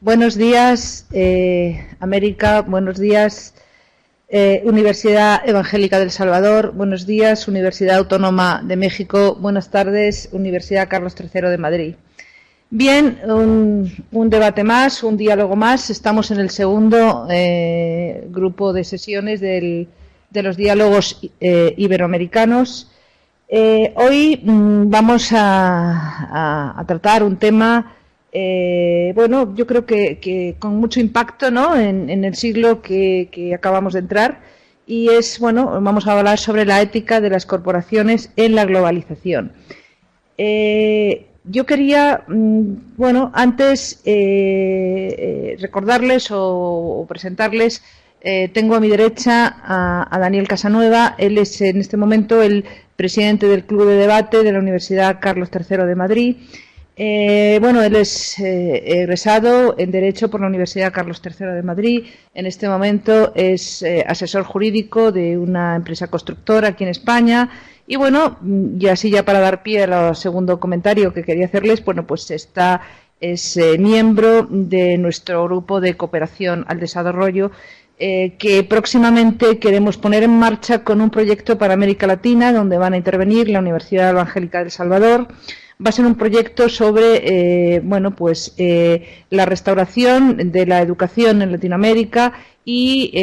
Buenos días, América. Buenos días, Universidad Evangélica del Salvador. Buenos días, Universidad Autónoma de México. Buenas tardes, Universidad Carlos III de Madrid. Bien, un debate más, un diálogo más. Estamos en el segundo grupo de sesiones de los diálogos iberoamericanos. Hoy vamos a tratar un tema, bueno, yo creo que con mucho impacto, ¿no?, en el siglo que acabamos de entrar, y es, bueno, vamos a hablar sobre la ética de las corporaciones en la globalización. Yo quería, bueno, antes recordarles o presentarles. Tengo a mi derecha a Daniel Casanueva. Él es en este momento el presidente del Club de Debate de la Universidad Carlos III de Madrid. Bueno, él es egresado en Derecho por la Universidad Carlos III de Madrid. En este momento es asesor jurídico de una empresa constructora aquí en España. Y bueno, y así ya para dar pie al segundo comentario que quería hacerles, bueno, pues es miembro de nuestro grupo de cooperación al desarrollo, que próximamente queremos poner en marcha con un proyecto para América Latina, donde van a intervenir la Universidad Evangélica del Salvador. Va a ser un proyecto sobre bueno, pues la restauración de la educación en Latinoamérica y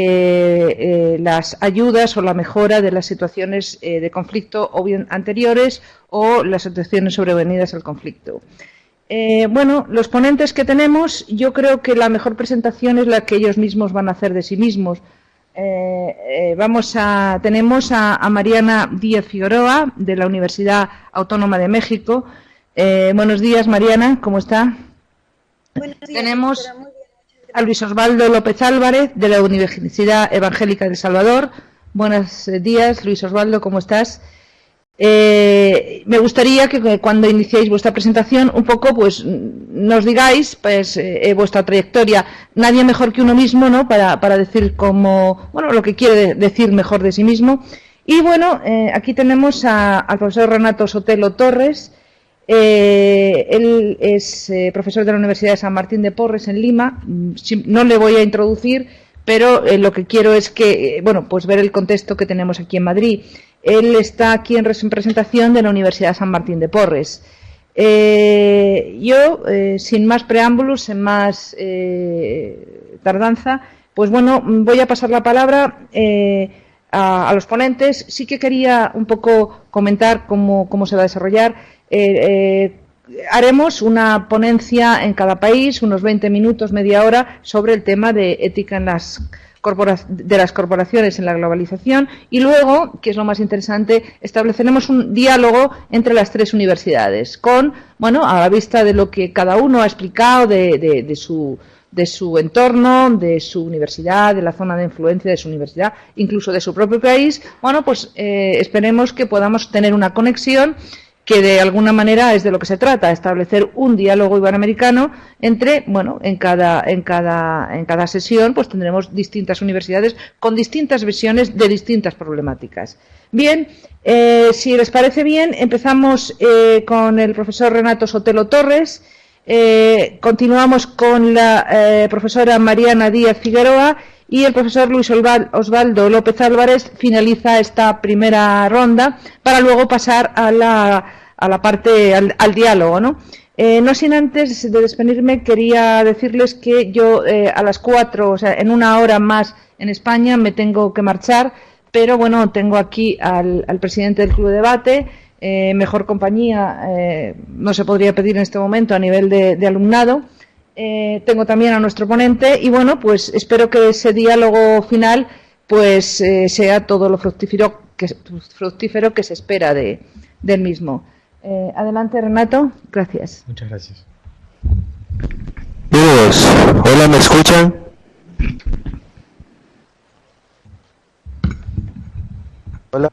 las ayudas o la mejora de las situaciones de conflicto o bien anteriores o las situaciones sobrevenidas al conflicto. Bueno, los ponentes que tenemos, yo creo que la mejor presentación es la que ellos mismos van a hacer de sí mismos. Tenemos a Mariana Díaz Figueroa, de la Universidad Autónoma de México. Buenos días, Mariana, ¿cómo está? Buenos días, Tenemos doctora. Muy bien, a Luis Osvaldo López Álvarez, de la Universidad Evangélica de El Salvador. Buenos días, Luis Osvaldo, ¿cómo estás? Me gustaría que cuando iniciéis vuestra presentación un poco pues nos digáis pues vuestra trayectoria. Nadie mejor que uno mismo, ¿no?, para decir cómo, bueno, lo que quiere decir mejor de sí mismo. Y bueno, aquí tenemos al profesor Renato Sotelo Torres. Él es profesor de la Universidad de San Martín de Porres en Lima. No le voy a introducir, pero lo que quiero es que, bueno, pues ver el contexto que tenemos aquí en Madrid. Él está aquí en representación de la Universidad de San Martín de Porres. Yo, sin más preámbulos, sin más tardanza, pues bueno, voy a pasar la palabra a los ponentes. Sí que quería un poco comentar cómo se va a desarrollar. Haremos una ponencia en cada país, unos 20 minutos, media hora, sobre el tema de ética en las corporaciones en la globalización, y luego, que es lo más interesante, estableceremos un diálogo entre las tres universidades, bueno, a la vista de lo que cada uno ha explicado de su entorno, de su universidad, de la zona de influencia de su universidad, incluso de su propio país. Bueno, pues esperemos que podamos tener una conexión que de alguna manera es de lo que se trata, establecer un diálogo iberoamericano entre, bueno, en cada sesión pues tendremos distintas universidades con distintas visiones de distintas problemáticas. Bien, si les parece bien, empezamos con el profesor Renato Sotelo Torres, continuamos con la profesora Mariana Díaz Figueroa, y el profesor Luis Osvaldo López Álvarez finaliza esta primera ronda para luego pasar a la parte, al diálogo, ¿no? No sin antes de despedirme, quería decirles que yo a las 4, o sea, en una hora más en España, me tengo que marchar, pero bueno, tengo aquí al presidente del Club de Debate. Mejor compañía no se podría pedir en este momento a nivel de alumnado. Tengo también a nuestro ponente y bueno, pues espero que ese diálogo final pues sea todo lo fructífero que se espera del mismo. Adelante, Renato. Gracias. Muchas gracias. Hola, ¿me escuchan? Hola.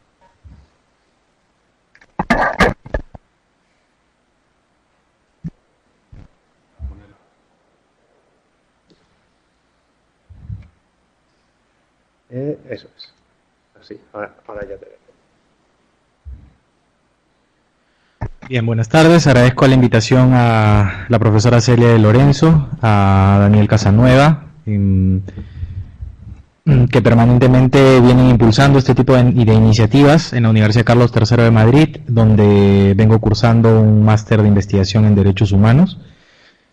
Eso es. Así, ahora ya te veo. Bien, buenas tardes. Agradezco la invitación a la profesora Celia de Lorenzo, a Daniel Casanueva, que permanentemente vienen impulsando este tipo de iniciativas en la Universidad Carlos III de Madrid, donde vengo cursando un máster de investigación en Derechos Humanos.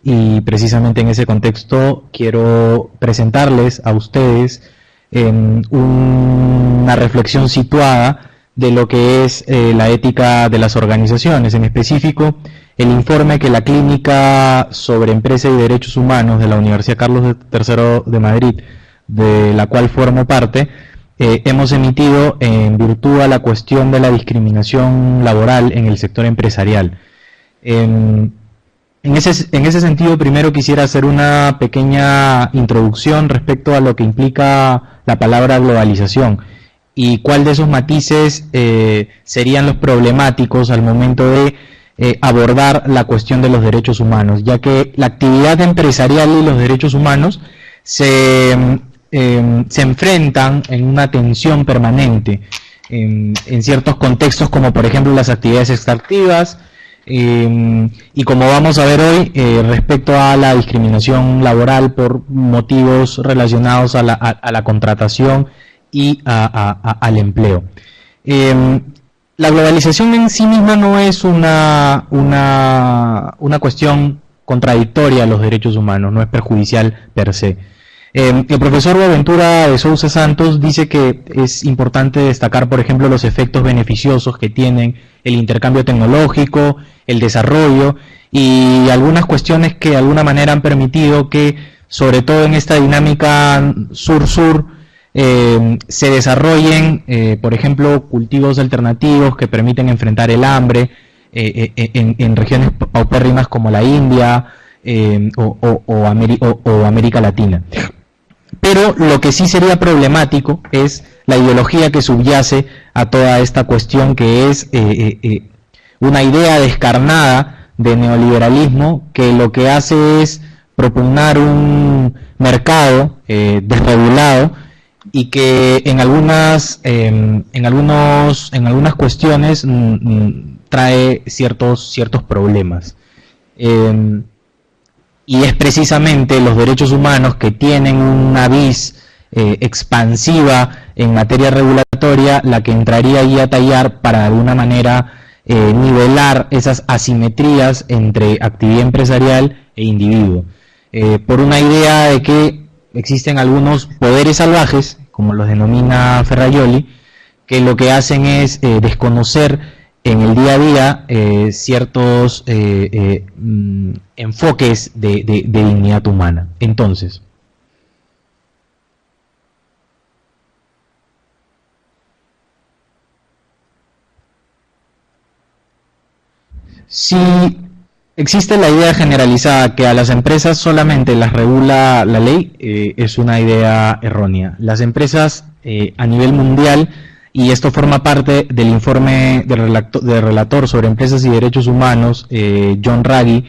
Y precisamente en ese contexto quiero presentarles a ustedes una reflexión situada de lo que es la ética de las organizaciones, en específico el informe que la Clínica sobre Empresa y Derechos Humanos de la Universidad Carlos III de Madrid, de la cual formo parte, hemos emitido en virtud a la cuestión de la discriminación laboral en el sector empresarial. En ese sentido, primero quisiera hacer una pequeña introducción respecto a lo que implica la palabra globalización y cuál de esos matices serían los problemáticos al momento de abordar la cuestión de los derechos humanos, ya que la actividad empresarial y los derechos humanos se enfrentan en una tensión permanente en ciertos contextos, como por ejemplo las actividades extractivas, y como vamos a ver hoy, respecto a la discriminación laboral por motivos relacionados a la contratación y al empleo. La globalización en sí misma no es una cuestión contradictoria a los derechos humanos, no es perjudicial per se. El profesor Boaventura de Sousa Santos dice que es importante destacar, por ejemplo, los efectos beneficiosos que tienen el intercambio tecnológico, el desarrollo y algunas cuestiones que de alguna manera han permitido que, sobre todo en esta dinámica sur-sur, se desarrollen, por ejemplo, cultivos alternativos que permiten enfrentar el hambre en regiones paupérrimas como la India o América Latina. Pero lo que sí sería problemático es la ideología que subyace a toda esta cuestión, que es una idea descarnada de neoliberalismo que lo que hace es propugnar un mercado desregulado y que en algunas cuestiones trae ciertos problemas. Y es precisamente los derechos humanos que tienen una vis expansiva en materia regulatoria la que entraría ahí a tallar para de alguna manera nivelar esas asimetrías entre actividad empresarial e individuo. Por una idea de que existen algunos poderes salvajes, como los denomina Ferrajoli, que lo que hacen es desconocer en el día a día ciertos enfoques de dignidad humana. Entonces, si existe la idea generalizada que a las empresas solamente las regula la ley, es una idea errónea. Las empresas a nivel mundial, y esto forma parte del informe del relator sobre empresas y derechos humanos, John Ruggie,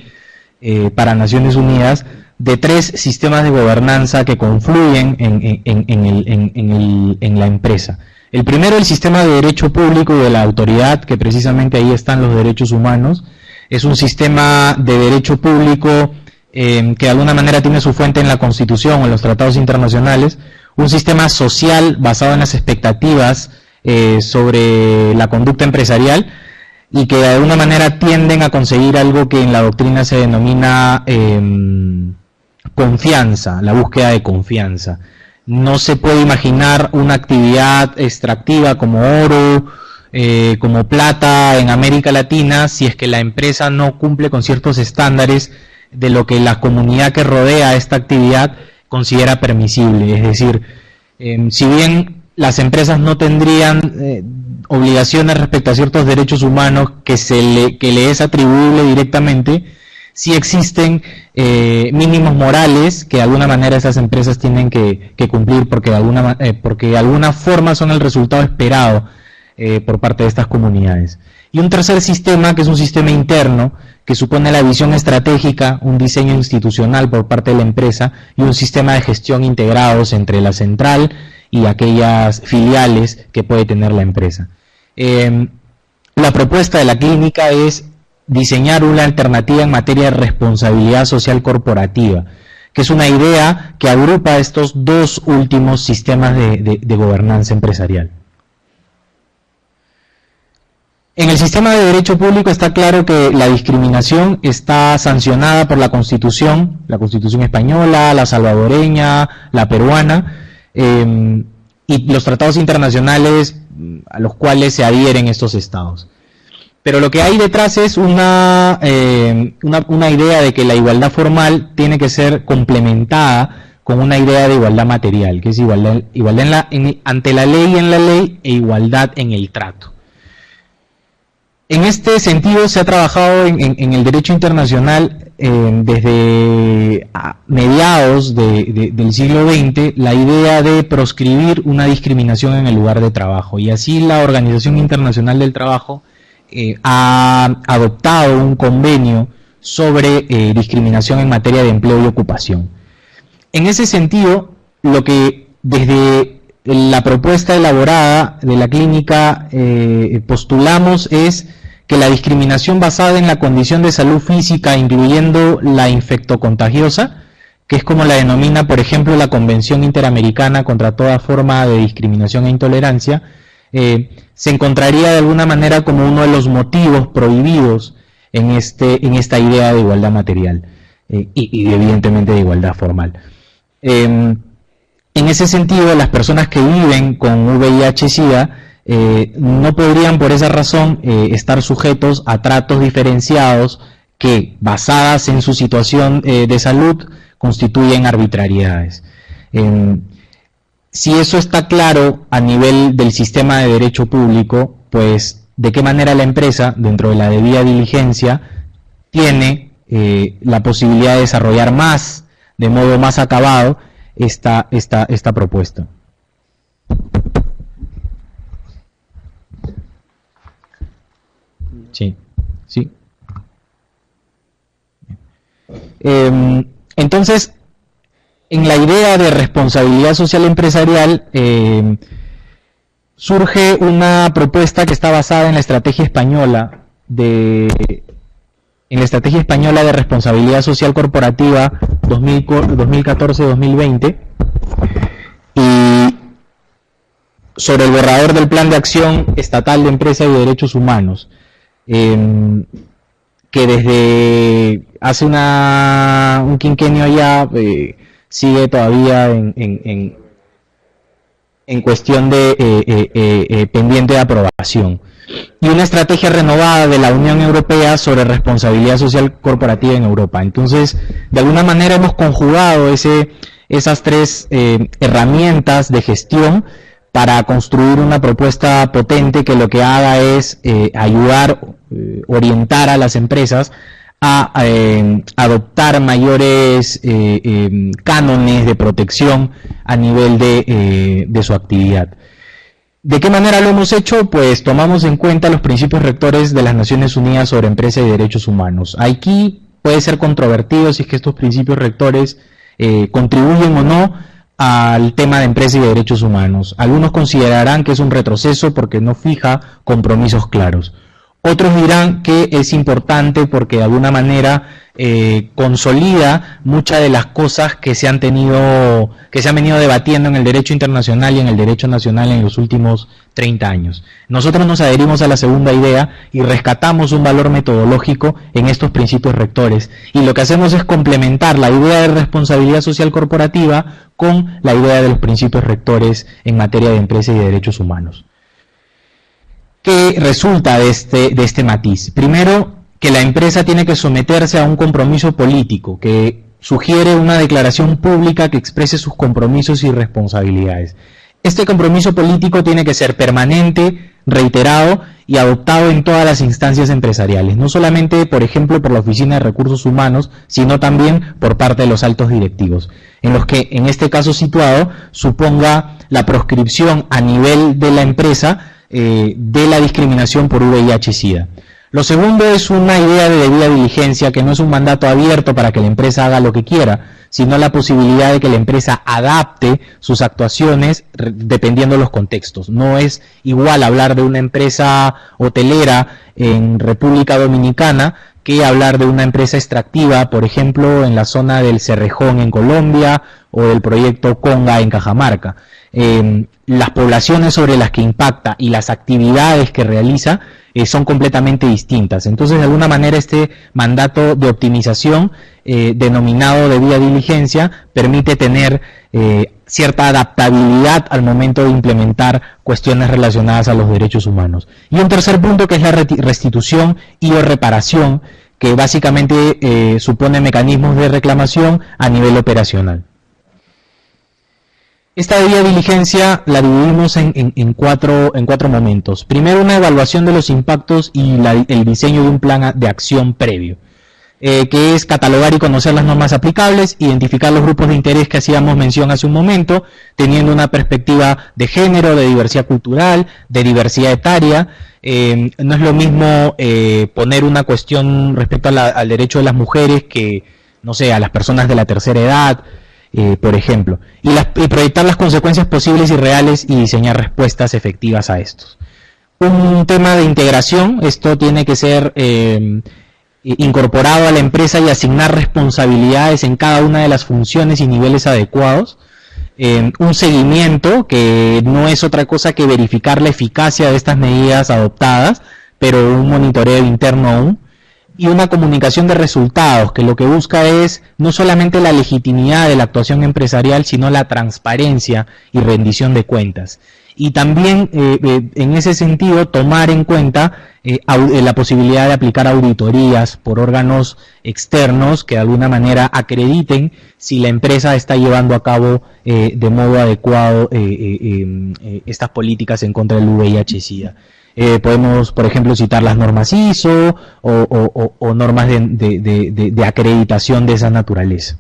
para Naciones Unidas, de 3 sistemas de gobernanza que confluyen en la empresa. El primero, el sistema de derecho público y de la autoridad, que precisamente ahí están los derechos humanos. Es un sistema de derecho público que de alguna manera tiene su fuente en la Constitución o en los tratados internacionales. Un sistema social basado en las expectativas sobre la conducta empresarial y que de alguna manera tienden a conseguir algo que en la doctrina se denomina confianza, la búsqueda de confianza. No se puede imaginar una actividad extractiva como oro, como plata en América Latina si es que la empresa no cumple con ciertos estándares de lo que la comunidad que rodea esta actividad considera permisible. Es decir, si bien las empresas no tendrían obligaciones respecto a ciertos derechos humanos que le es atribuible directamente, sí existen mínimos morales que de alguna manera esas empresas tienen que cumplir porque de alguna forma son el resultado esperado por parte de estas comunidades. Y un tercer sistema, que es un sistema interno, que supone la visión estratégica, un diseño institucional por parte de la empresa y un sistema de gestión integrados entre la central y aquellas filiales que puede tener la empresa. La propuesta de la clínica es diseñar una alternativa en materia de responsabilidad social corporativa, que es una idea que agrupa estos dos últimos sistemas de gobernanza empresarial. En el sistema de derecho público está claro que la discriminación está sancionada por la Constitución española, la salvadoreña, la peruana, y los tratados internacionales a los cuales se adhieren estos estados. Pero lo que hay detrás es una idea de que la igualdad formal tiene que ser complementada con una idea de igualdad material, que es igualdad ante la ley en la ley e igualdad en el trato. En este sentido se ha trabajado en el derecho internacional desde mediados del siglo XX la idea de proscribir una discriminación en el lugar de trabajo, y así la Organización Internacional del Trabajo ha adoptado un convenio sobre discriminación en materia de empleo y ocupación. En ese sentido, lo que desde la propuesta elaborada de la clínica postulamos es que la discriminación basada en la condición de salud física, incluyendo la infectocontagiosa, que es como la denomina, por ejemplo, la Convención Interamericana contra toda forma de discriminación e intolerancia, se encontraría de alguna manera como uno de los motivos prohibidos en esta idea de igualdad material y evidentemente de igualdad formal. En ese sentido, las personas que viven con VIH-Sida no podrían por esa razón estar sujetos a tratos diferenciados que, basadas en su situación de salud, constituyen arbitrariedades. Si eso está claro a nivel del sistema de derecho público, pues de qué manera la empresa, dentro de la debida diligencia, tiene la posibilidad de desarrollar más, de modo más acabado, esta propuesta. Sí, sí. Entonces, en la idea de responsabilidad social empresarial surge una propuesta que está basada en la estrategia española de responsabilidad social corporativa 2014-2020 y sobre el borrador del Plan de Acción Estatal de Empresa y Derechos Humanos, que desde hace un quinquenio ya sigue todavía en cuestión de pendiente de aprobación, y una estrategia renovada de la Unión Europea sobre responsabilidad social corporativa en Europa. Entonces, de alguna manera hemos conjugado esas tres herramientas de gestión para construir una propuesta potente que lo que haga es ayudar, orientar a las empresas a adoptar mayores cánones de protección a nivel de su actividad. ¿De qué manera lo hemos hecho? Pues tomamos en cuenta los principios rectores de las Naciones Unidas sobre Empresa y Derechos Humanos. Aquí puede ser controvertido si es que estos principios rectores contribuyen o no al tema de empresa y de derechos humanos. Algunos considerarán que es un retroceso porque no fija compromisos claros. Otros dirán que es importante porque de alguna manera consolida muchas de las cosas que se han venido debatiendo en el derecho internacional y en el derecho nacional en los últimos 30 años. Nosotros nos adherimos a la segunda idea y rescatamos un valor metodológico en estos principios rectores, y lo que hacemos es complementar la idea de responsabilidad social corporativa con la idea de los principios rectores en materia de empresa y de derechos humanos. ¿Qué resulta de este matiz? Primero, que la empresa tiene que someterse a un compromiso político que sugiere una declaración pública que exprese sus compromisos y responsabilidades. Este compromiso político tiene que ser permanente, reiterado y adoptado en todas las instancias empresariales, no solamente, por ejemplo, por la Oficina de Recursos Humanos, sino también por parte de los altos directivos, en los que, en este caso situado, suponga la proscripción a nivel de la empresa de la discriminación por VIH-Sida. Lo segundo es una idea de debida diligencia, que no es un mandato abierto para que la empresa haga lo que quiera, sino la posibilidad de que la empresa adapte sus actuaciones dependiendo de los contextos. No es igual hablar de una empresa hotelera en República Dominicana que hablar de una empresa extractiva, por ejemplo, en la zona del Cerrejón en Colombia o del proyecto Conga en Cajamarca. Las poblaciones sobre las que impacta y las actividades que realiza son completamente distintas. Entonces, de alguna manera, este mandato de optimización, denominado debida diligencia, permite tener cierta adaptabilidad al momento de implementar cuestiones relacionadas a los derechos humanos. Y un tercer punto, que es la restitución y o reparación, que básicamente supone mecanismos de reclamación a nivel operacional. Esta debida diligencia la dividimos en cuatro momentos. Primero, una evaluación de los impactos y el diseño de un plan de acción previo, que es catalogar y conocer las normas aplicables, identificar los grupos de interés que hacíamos mención hace un momento, teniendo una perspectiva de género, de diversidad cultural, de diversidad etaria. No es lo mismo poner una cuestión respecto al derecho de las mujeres que, no sé, a las personas de la tercera edad, por ejemplo, y proyectar las consecuencias posibles y reales y diseñar respuestas efectivas a estos. Un tema de integración, esto tiene que ser incorporado a la empresa y asignar responsabilidades en cada una de las funciones y niveles adecuados. Un seguimiento, que no es otra cosa que verificar la eficacia de estas medidas adoptadas, pero un monitoreo interno aún. Y una comunicación de resultados, que lo que busca es no solamente la legitimidad de la actuación empresarial, sino la transparencia y rendición de cuentas. Y también, en ese sentido, tomar en cuenta la posibilidad de aplicar auditorías por órganos externos que de alguna manera acrediten si la empresa está llevando a cabo de modo adecuado estas políticas en contra del VIH-Sida. Podemos, por ejemplo, citar las normas ISO o normas de acreditación de esa naturaleza.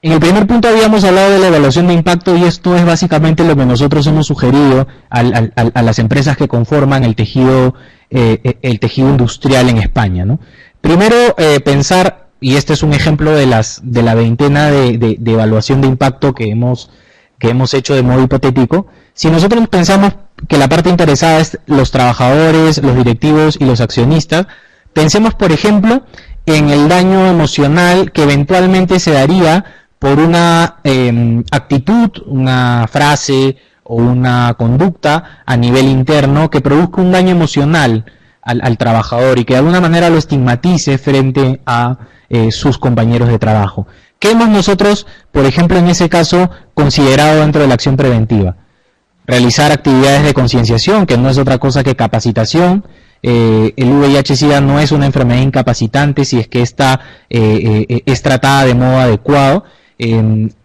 En el primer punto habíamos hablado de la evaluación de impacto, y esto es básicamente lo que nosotros hemos sugerido a las empresas que conforman el tejido industrial en España, ¿no? Primero, pensar, y este es un ejemplo de la veintena de evaluación de impacto que hemos hecho de modo hipotético. Si nosotros pensamos que la parte interesada es los trabajadores, los directivos y los accionistas, pensemos, por ejemplo, en el daño emocional que eventualmente se daría por una actitud, una frase o una conducta a nivel interno que produzca un daño emocional al trabajador y que de alguna manera lo estigmatice frente a sus compañeros de trabajo. ¿Qué hemos nosotros, por ejemplo, en ese caso, considerado dentro de la acción preventiva? Realizar actividades de concienciación, que no es otra cosa que capacitación. El VIH-Sida no es una enfermedad incapacitante si es que esta es tratada de modo adecuado.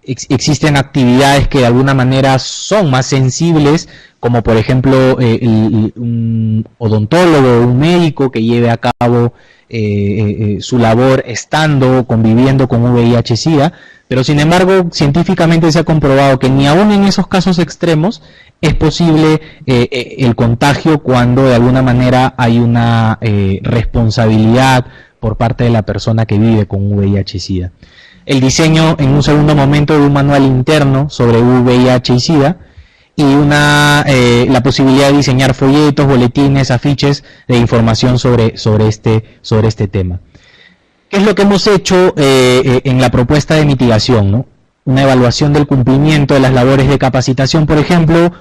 Existen actividades que de alguna manera son más sensibles, como por ejemplo un odontólogo, un médico que lleve a cabo su labor estando o conviviendo con VIH-Sida, pero sin embargo científicamente se ha comprobado que ni aún en esos casos extremos es posible el contagio cuando de alguna manera hay una responsabilidad por parte de la persona que vive con VIH-Sida. El diseño en un segundo momento de un manual interno sobre VIH y SIDA, y la posibilidad de diseñar folletos, boletines, afiches de información sobre este tema. ¿Qué es lo que hemos hecho en la propuesta de mitigación, ¿no? Una evaluación del cumplimiento de las labores de capacitación, por ejemplo,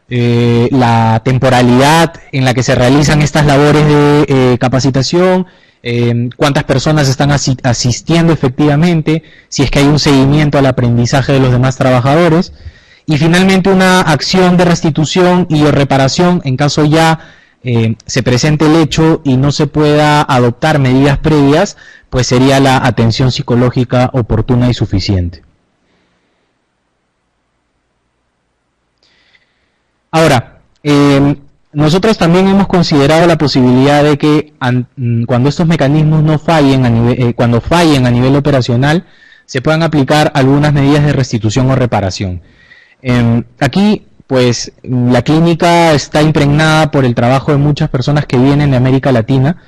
la temporalidad en la que se realizan estas labores de capacitación, cuántas personas están asistiendo efectivamente, si es que hay un seguimiento al aprendizaje de los demás trabajadores, y finalmente una acción de restitución y o reparación en caso ya se presente el hecho y no se pueda adoptar medidas previas, pues sería la atención psicológica oportuna y suficiente. Ahora, nosotros también hemos considerado la posibilidad de que cuando estos mecanismos no fallen, cuando fallen a nivel operacional, se puedan aplicar algunas medidas de restitución o reparación. Aquí pues la clínica está impregnada por el trabajo de muchas personas que vienen de América Latina,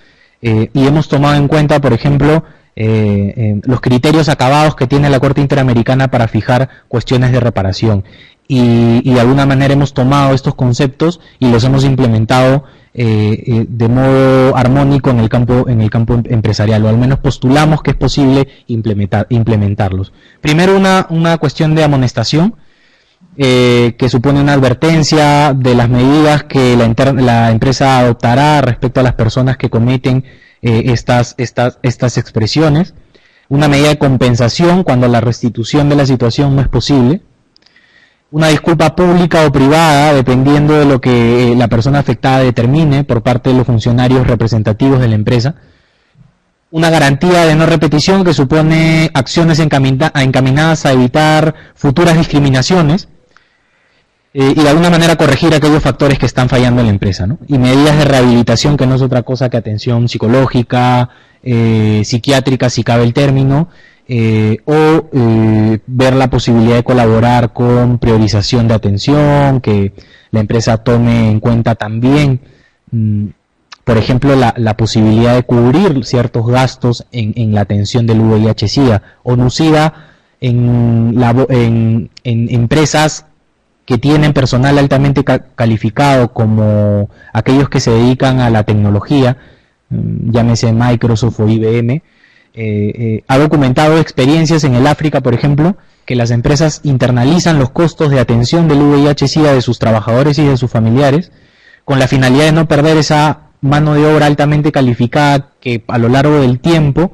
y hemos tomado en cuenta, por ejemplo, los criterios acabados que tiene la Corte Interamericana para fijar cuestiones de reparación. Y de alguna manera hemos tomado estos conceptos y los hemos implementado de modo armónico en el campo empresarial, o al menos postulamos que es posible implementarlos. Primero, una cuestión de amonestación, que supone una advertencia de las medidas que la empresa adoptará respecto a las personas que cometen estas expresiones, una medida de compensación cuando la restitución de la situación no es posible, una disculpa pública o privada, dependiendo de lo que la persona afectada determine por parte de los funcionarios representativos de la empresa, una garantía de no repetición que supone acciones encaminadas a evitar futuras discriminaciones, y de alguna manera corregir aquellos factores que están fallando en la empresa, ¿no? Y medidas de rehabilitación, que no es otra cosa que atención psicológica, psiquiátrica, si cabe el término, ver la posibilidad de colaborar con priorización de atención, que la empresa tome en cuenta también, por ejemplo, la posibilidad de cubrir ciertos gastos en la atención del VIH-Sida, o NUSIDA en empresas que tienen personal altamente calificado, como aquellos que se dedican a la tecnología, llámese Microsoft o IBM. Ha documentado experiencias en el África, por ejemplo, que las empresas internalizan los costos de atención del VIH-Sida de sus trabajadores y de sus familiares, con la finalidad de no perder esa mano de obra altamente calificada que a lo largo del tiempo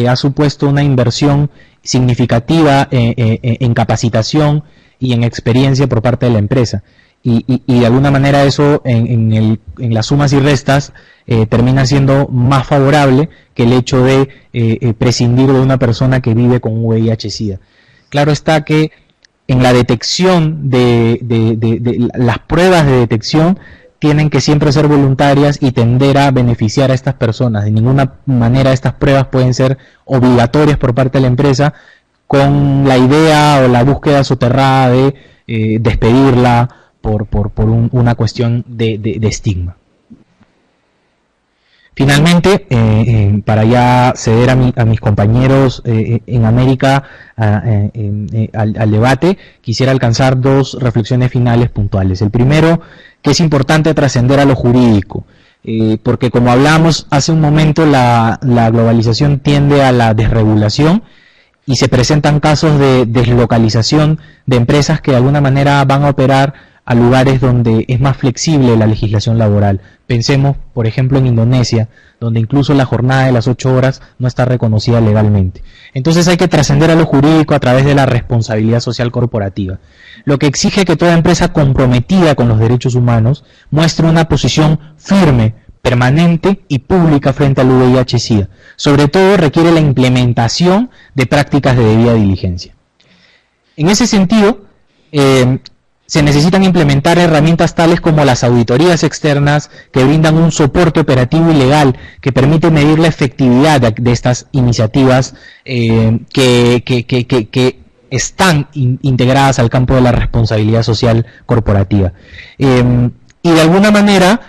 ha supuesto una inversión significativa en capacitación y en experiencia por parte de la empresa. Y de alguna manera eso en las sumas y restas termina siendo más favorable que el hecho de prescindir de una persona que vive con VIH-Sida. Claro está que en la detección de las pruebas de detección tienen que siempre ser voluntarias y tender a beneficiar a estas personas. De ninguna manera estas pruebas pueden ser obligatorias por parte de la empresa, con la idea o la búsqueda soterrada de despedirla por una cuestión de estigma. Finalmente, para ya ceder a mis compañeros en América al debate, quisiera alcanzar dos reflexiones finales puntuales. El primero, que es importante trascender a lo jurídico, porque como hablamos hace un momento, la globalización tiende a la desregulación, y se presentan casos de deslocalización de empresas que de alguna manera van a operar a lugares donde es más flexible la legislación laboral. Pensemos, por ejemplo, en Indonesia, donde incluso la jornada de las 8 horas no está reconocida legalmente. Entonces hay que trascender a lo jurídico a través de la responsabilidad social corporativa, lo que exige que toda empresa comprometida con los derechos humanos muestre una posición firme, permanente y pública frente al VIH-Sida. Sobre todo requiere la implementación de prácticas de debida diligencia. En ese sentido, se necesitan implementar herramientas tales como las auditorías externas, que brindan un soporte operativo y legal que permite medir la efectividad de estas iniciativas que están integradas al campo de la responsabilidad social corporativa. Y de alguna manera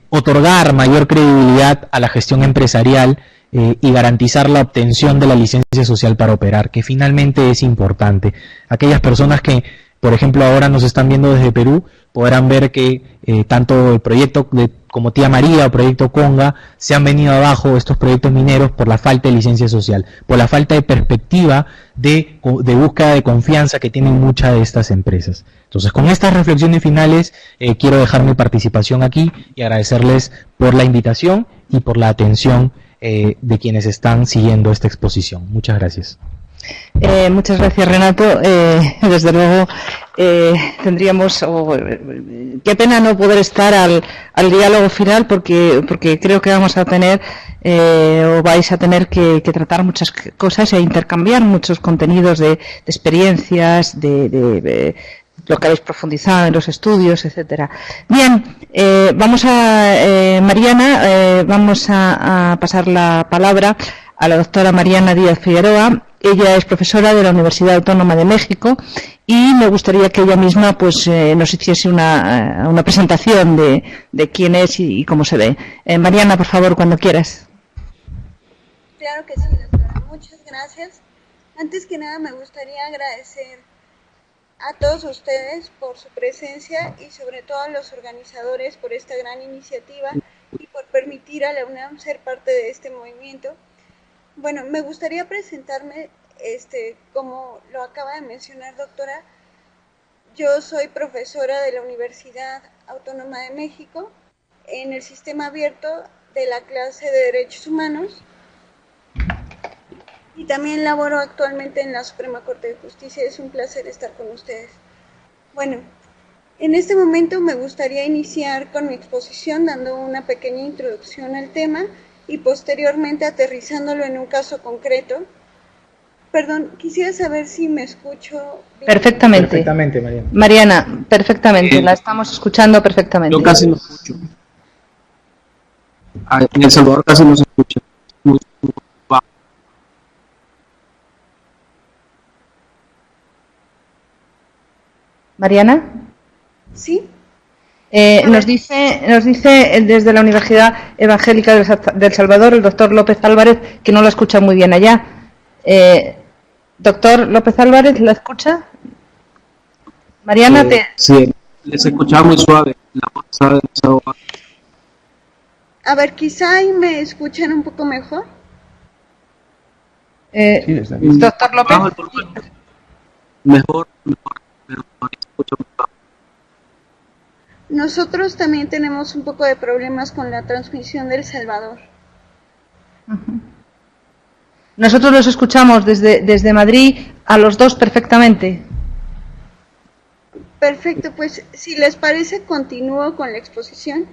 otorgar mayor credibilidad a la gestión empresarial y garantizar la obtención de la licencia social para operar, que finalmente es importante. Aquellas personas que, por ejemplo, ahora nos están viendo desde Perú, podrán ver que tanto el proyecto como Tía María o Proyecto Conga se han venido abajo, estos proyectos mineros, por la falta de licencia social, por la falta de perspectiva de búsqueda de confianza que tienen muchas de estas empresas. Entonces, con estas reflexiones finales, quiero dejar mi participación aquí y agradecerles por la invitación y por la atención de quienes están siguiendo esta exposición. Muchas gracias. Muchas gracias, Renato. Desde luego tendríamos qué pena no poder estar al diálogo final, porque creo que vamos a tener o vais a tener que tratar muchas cosas e intercambiar muchos contenidos de experiencias, de lo que habéis profundizado en los estudios, etcétera. Bien, vamos a Mariana, vamos a pasar la palabra a la doctora Mariana Díaz Figueroa. Ella es profesora de la Universidad Autónoma de México y me gustaría que ella misma pues nos hiciese una presentación de quién es y cómo se ve. Mariana, por favor, cuando quieras. Claro que sí, doctora. Muchas gracias. Antes que nada me gustaría agradecer a todos ustedes por su presencia y sobre todo a los organizadores por esta gran iniciativa y por permitir a la UNAM ser parte de este movimiento. Bueno, me gustaría presentarme, como lo acaba de mencionar, doctora. Yo soy profesora de la Universidad Autónoma de México en el sistema abierto de la clase de Derechos Humanos y también laboro actualmente en la Suprema Corte de Justicia. Es un placer estar con ustedes. Bueno, en este momento me gustaría iniciar con mi exposición dando una pequeña introducción al tema y posteriormente aterrizándolo en un caso concreto. Perdón, quisiera saber si me escucho bien. Perfectamente. Perfectamente, Mariana. Mariana, perfectamente, la estamos escuchando perfectamente. Yo casi no escucho. En El Salvador casi no se escucha. Muy bajo. Mariana. ¿Sí? Nos dice desde la Universidad Evangélica de El Salvador el doctor López Álvarez que no la escucha muy bien allá. Doctor López Álvarez, ¿la escucha? Mariana, Sí, les escuchaba muy suave. La voz estaba demasiado baja. A ver, quizá ahí me escuchan un poco mejor. Sí, está bien. Doctor López. Bajo el volumen. Mejor, pero no se escucha muy bajo. Nosotros también tenemos un poco de problemas con la transmisión de El Salvador. Nosotros los escuchamos desde Madrid a los dos perfectamente. Perfecto, pues si les parece continúo con la exposición.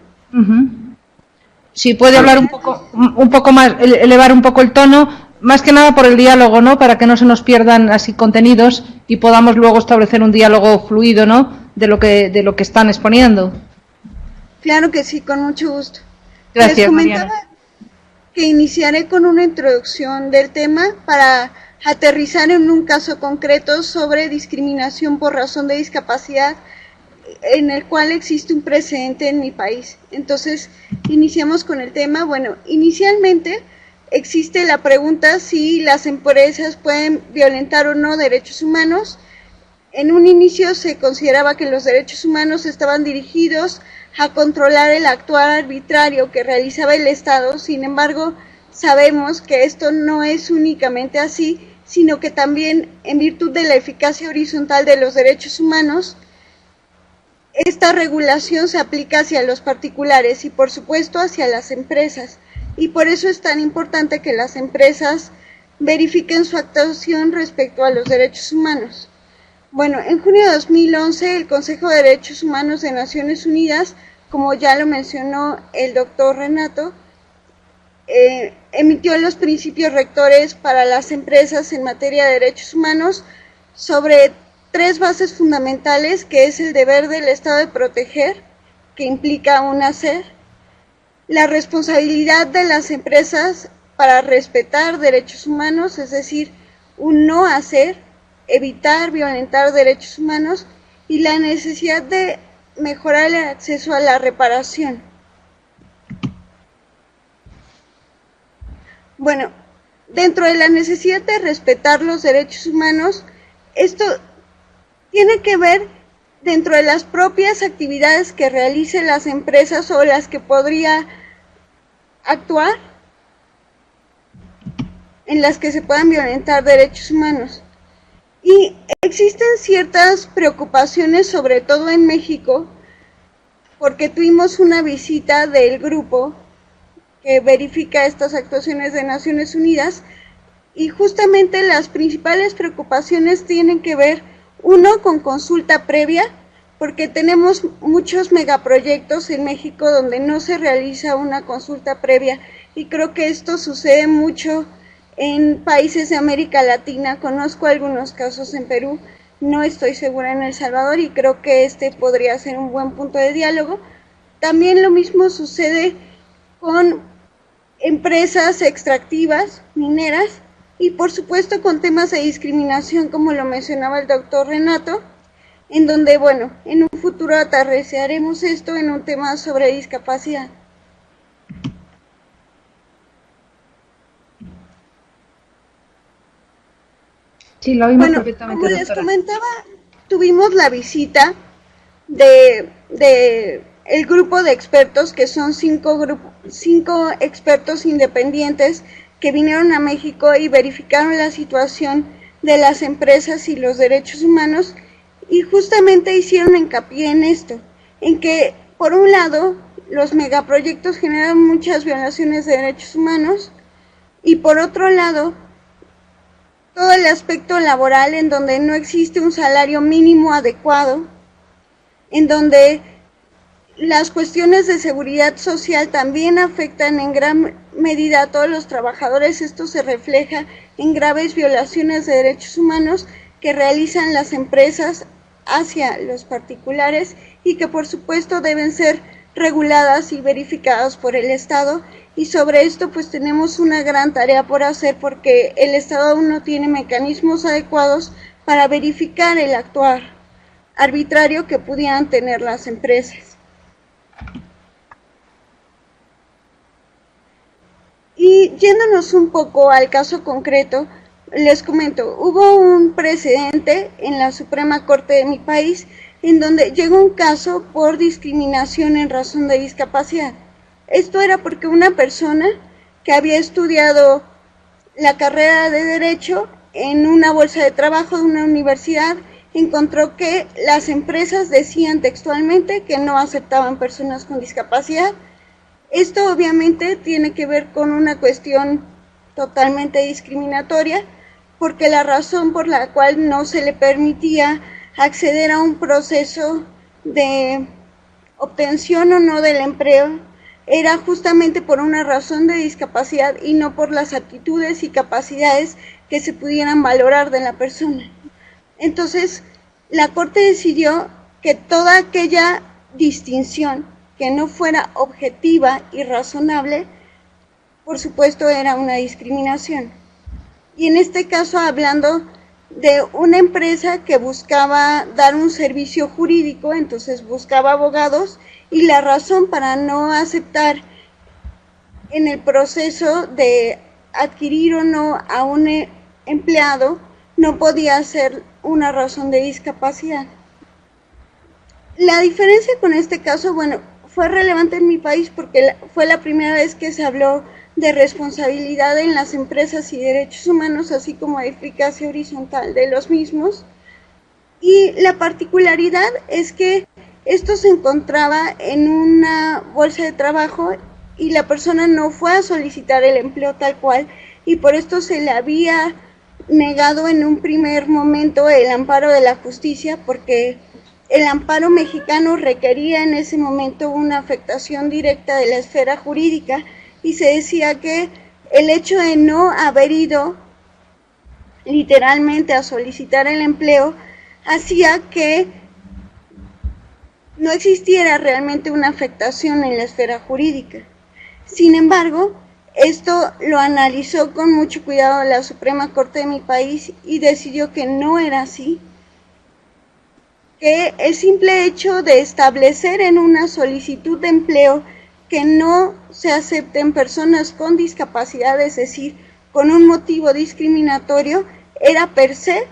Si puede hablar un poco más, elevar un poco el tono, más que nada por el diálogo, ¿no? Para que no se nos pierdan así contenidos y podamos luego establecer un diálogo fluido, ¿no? De lo que están exponiendo. Claro que sí, con mucho gusto. Gracias, Les comentaba Mariana. que iniciaré con una introducción del tema para aterrizar en un caso concreto sobre discriminación por razón de discapacidad en el cual existe un precedente en mi país. Entonces, iniciamos con el tema. Bueno, inicialmente existe la pregunta si las empresas pueden violentar o no derechos humanos. En un inicio se consideraba que los derechos humanos estaban dirigidos a controlar el actuar arbitrario que realizaba el Estado. Sin embargo, sabemos que esto no es únicamente así, sino que también en virtud de la eficacia horizontal de los derechos humanos, esta regulación se aplica hacia los particulares y por supuesto hacia las empresas. Y por eso es tan importante que las empresas verifiquen su actuación respecto a los derechos humanos. Bueno, en junio de 2011 el Consejo de Derechos Humanos de Naciones Unidas, como ya lo mencionó el doctor Renato, emitió los principios rectores para las empresas en materia de derechos humanos sobre 3 bases fundamentales, que es el deber del Estado de proteger, que implica un hacer, la responsabilidad de las empresas para respetar derechos humanos, es decir, un no hacer, evitar violentar derechos humanos, y la necesidad de mejorar el acceso a la reparación. Bueno, dentro de la necesidad de respetar los derechos humanos, esto tiene que ver dentro de las propias actividades que realicen las empresas o las que podría actuar en las que se puedan violentar derechos humanos. Y existen ciertas preocupaciones, sobre todo en México, porque tuvimos una visita del grupo que verifica estas actuaciones de Naciones Unidas, y justamente las principales preocupaciones tienen que ver, uno, con consulta previa, porque tenemos muchos megaproyectos en México donde no se realiza una consulta previa, y creo que esto sucede mucho en países de América Latina. Conozco algunos casos en Perú, no estoy segura en El Salvador, y creo que este podría ser un buen punto de diálogo. También lo mismo sucede con empresas extractivas, mineras, y por supuesto con temas de discriminación, como lo mencionaba el doctor Renato, en donde, bueno, en un futuro aterrizaremos esto en un tema sobre discapacidad. Sí, lo oímos Bueno, perfectamente, como les doctora. comentaba, tuvimos la visita de el grupo de expertos, que son cinco expertos independientes que vinieron a México y verificaron la situación de las empresas y los derechos humanos, y justamente hicieron hincapié en esto, en que por un lado los megaproyectos generan muchas violaciones de derechos humanos, y por otro lado todo el aspecto laboral, en donde no existe un salario mínimo adecuado, en donde las cuestiones de seguridad social también afectan en gran medida a todos los trabajadores. Esto se refleja en graves violaciones de derechos humanos que realizan las empresas hacia los particulares y que por supuesto deben ser reguladas y verificadas por el Estado. Y sobre esto pues tenemos una gran tarea por hacer, porque el Estado aún no tiene mecanismos adecuados para verificar el actuar arbitrario que pudieran tener las empresas. Y yéndonos un poco al caso concreto, les comento, hubo un precedente en la Suprema Corte de mi país en donde llegó un caso por discriminación en razón de discapacidad. Esto era porque una persona que había estudiado la carrera de Derecho en una bolsa de trabajo de una universidad encontró que las empresas decían textualmente que no aceptaban personas con discapacidad. Esto obviamente tiene que ver con una cuestión totalmente discriminatoria, porque la razón por la cual no se le permitía acceder a un proceso de obtención o no del empleo era justamente por una razón de discapacidad y no por las actitudes y capacidades que se pudieran valorar de la persona. Entonces, la Corte decidió que toda aquella distinción que no fuera objetiva y razonable, por supuesto, era una discriminación. Y en este caso, hablando de una empresa que buscaba dar un servicio jurídico, entonces buscaba abogados, y la razón para no aceptar en el proceso de adquirir o no a un empleado no podía ser una razón de discapacidad. La diferencia con este caso, bueno, fue relevante en mi país porque fue la primera vez que se habló de responsabilidad en las empresas y derechos humanos, así como de eficacia horizontal de los mismos. Y la particularidad es que esto se encontraba en una bolsa de trabajo y la persona no fue a solicitar el empleo tal cual, y por esto se le había negado en un primer momento el amparo de la justicia, porque el amparo mexicano requería en ese momento una afectación directa de la esfera jurídica, y se decía que el hecho de no haber ido literalmente a solicitar el empleo hacía que no existiera realmente una afectación en la esfera jurídica. Sin embargo, esto lo analizó con mucho cuidado la Suprema Corte de mi país y decidió que no era así, que el simple hecho de establecer en una solicitud de empleo que no se acepten personas con discapacidad, es decir, con un motivo discriminatorio, era per se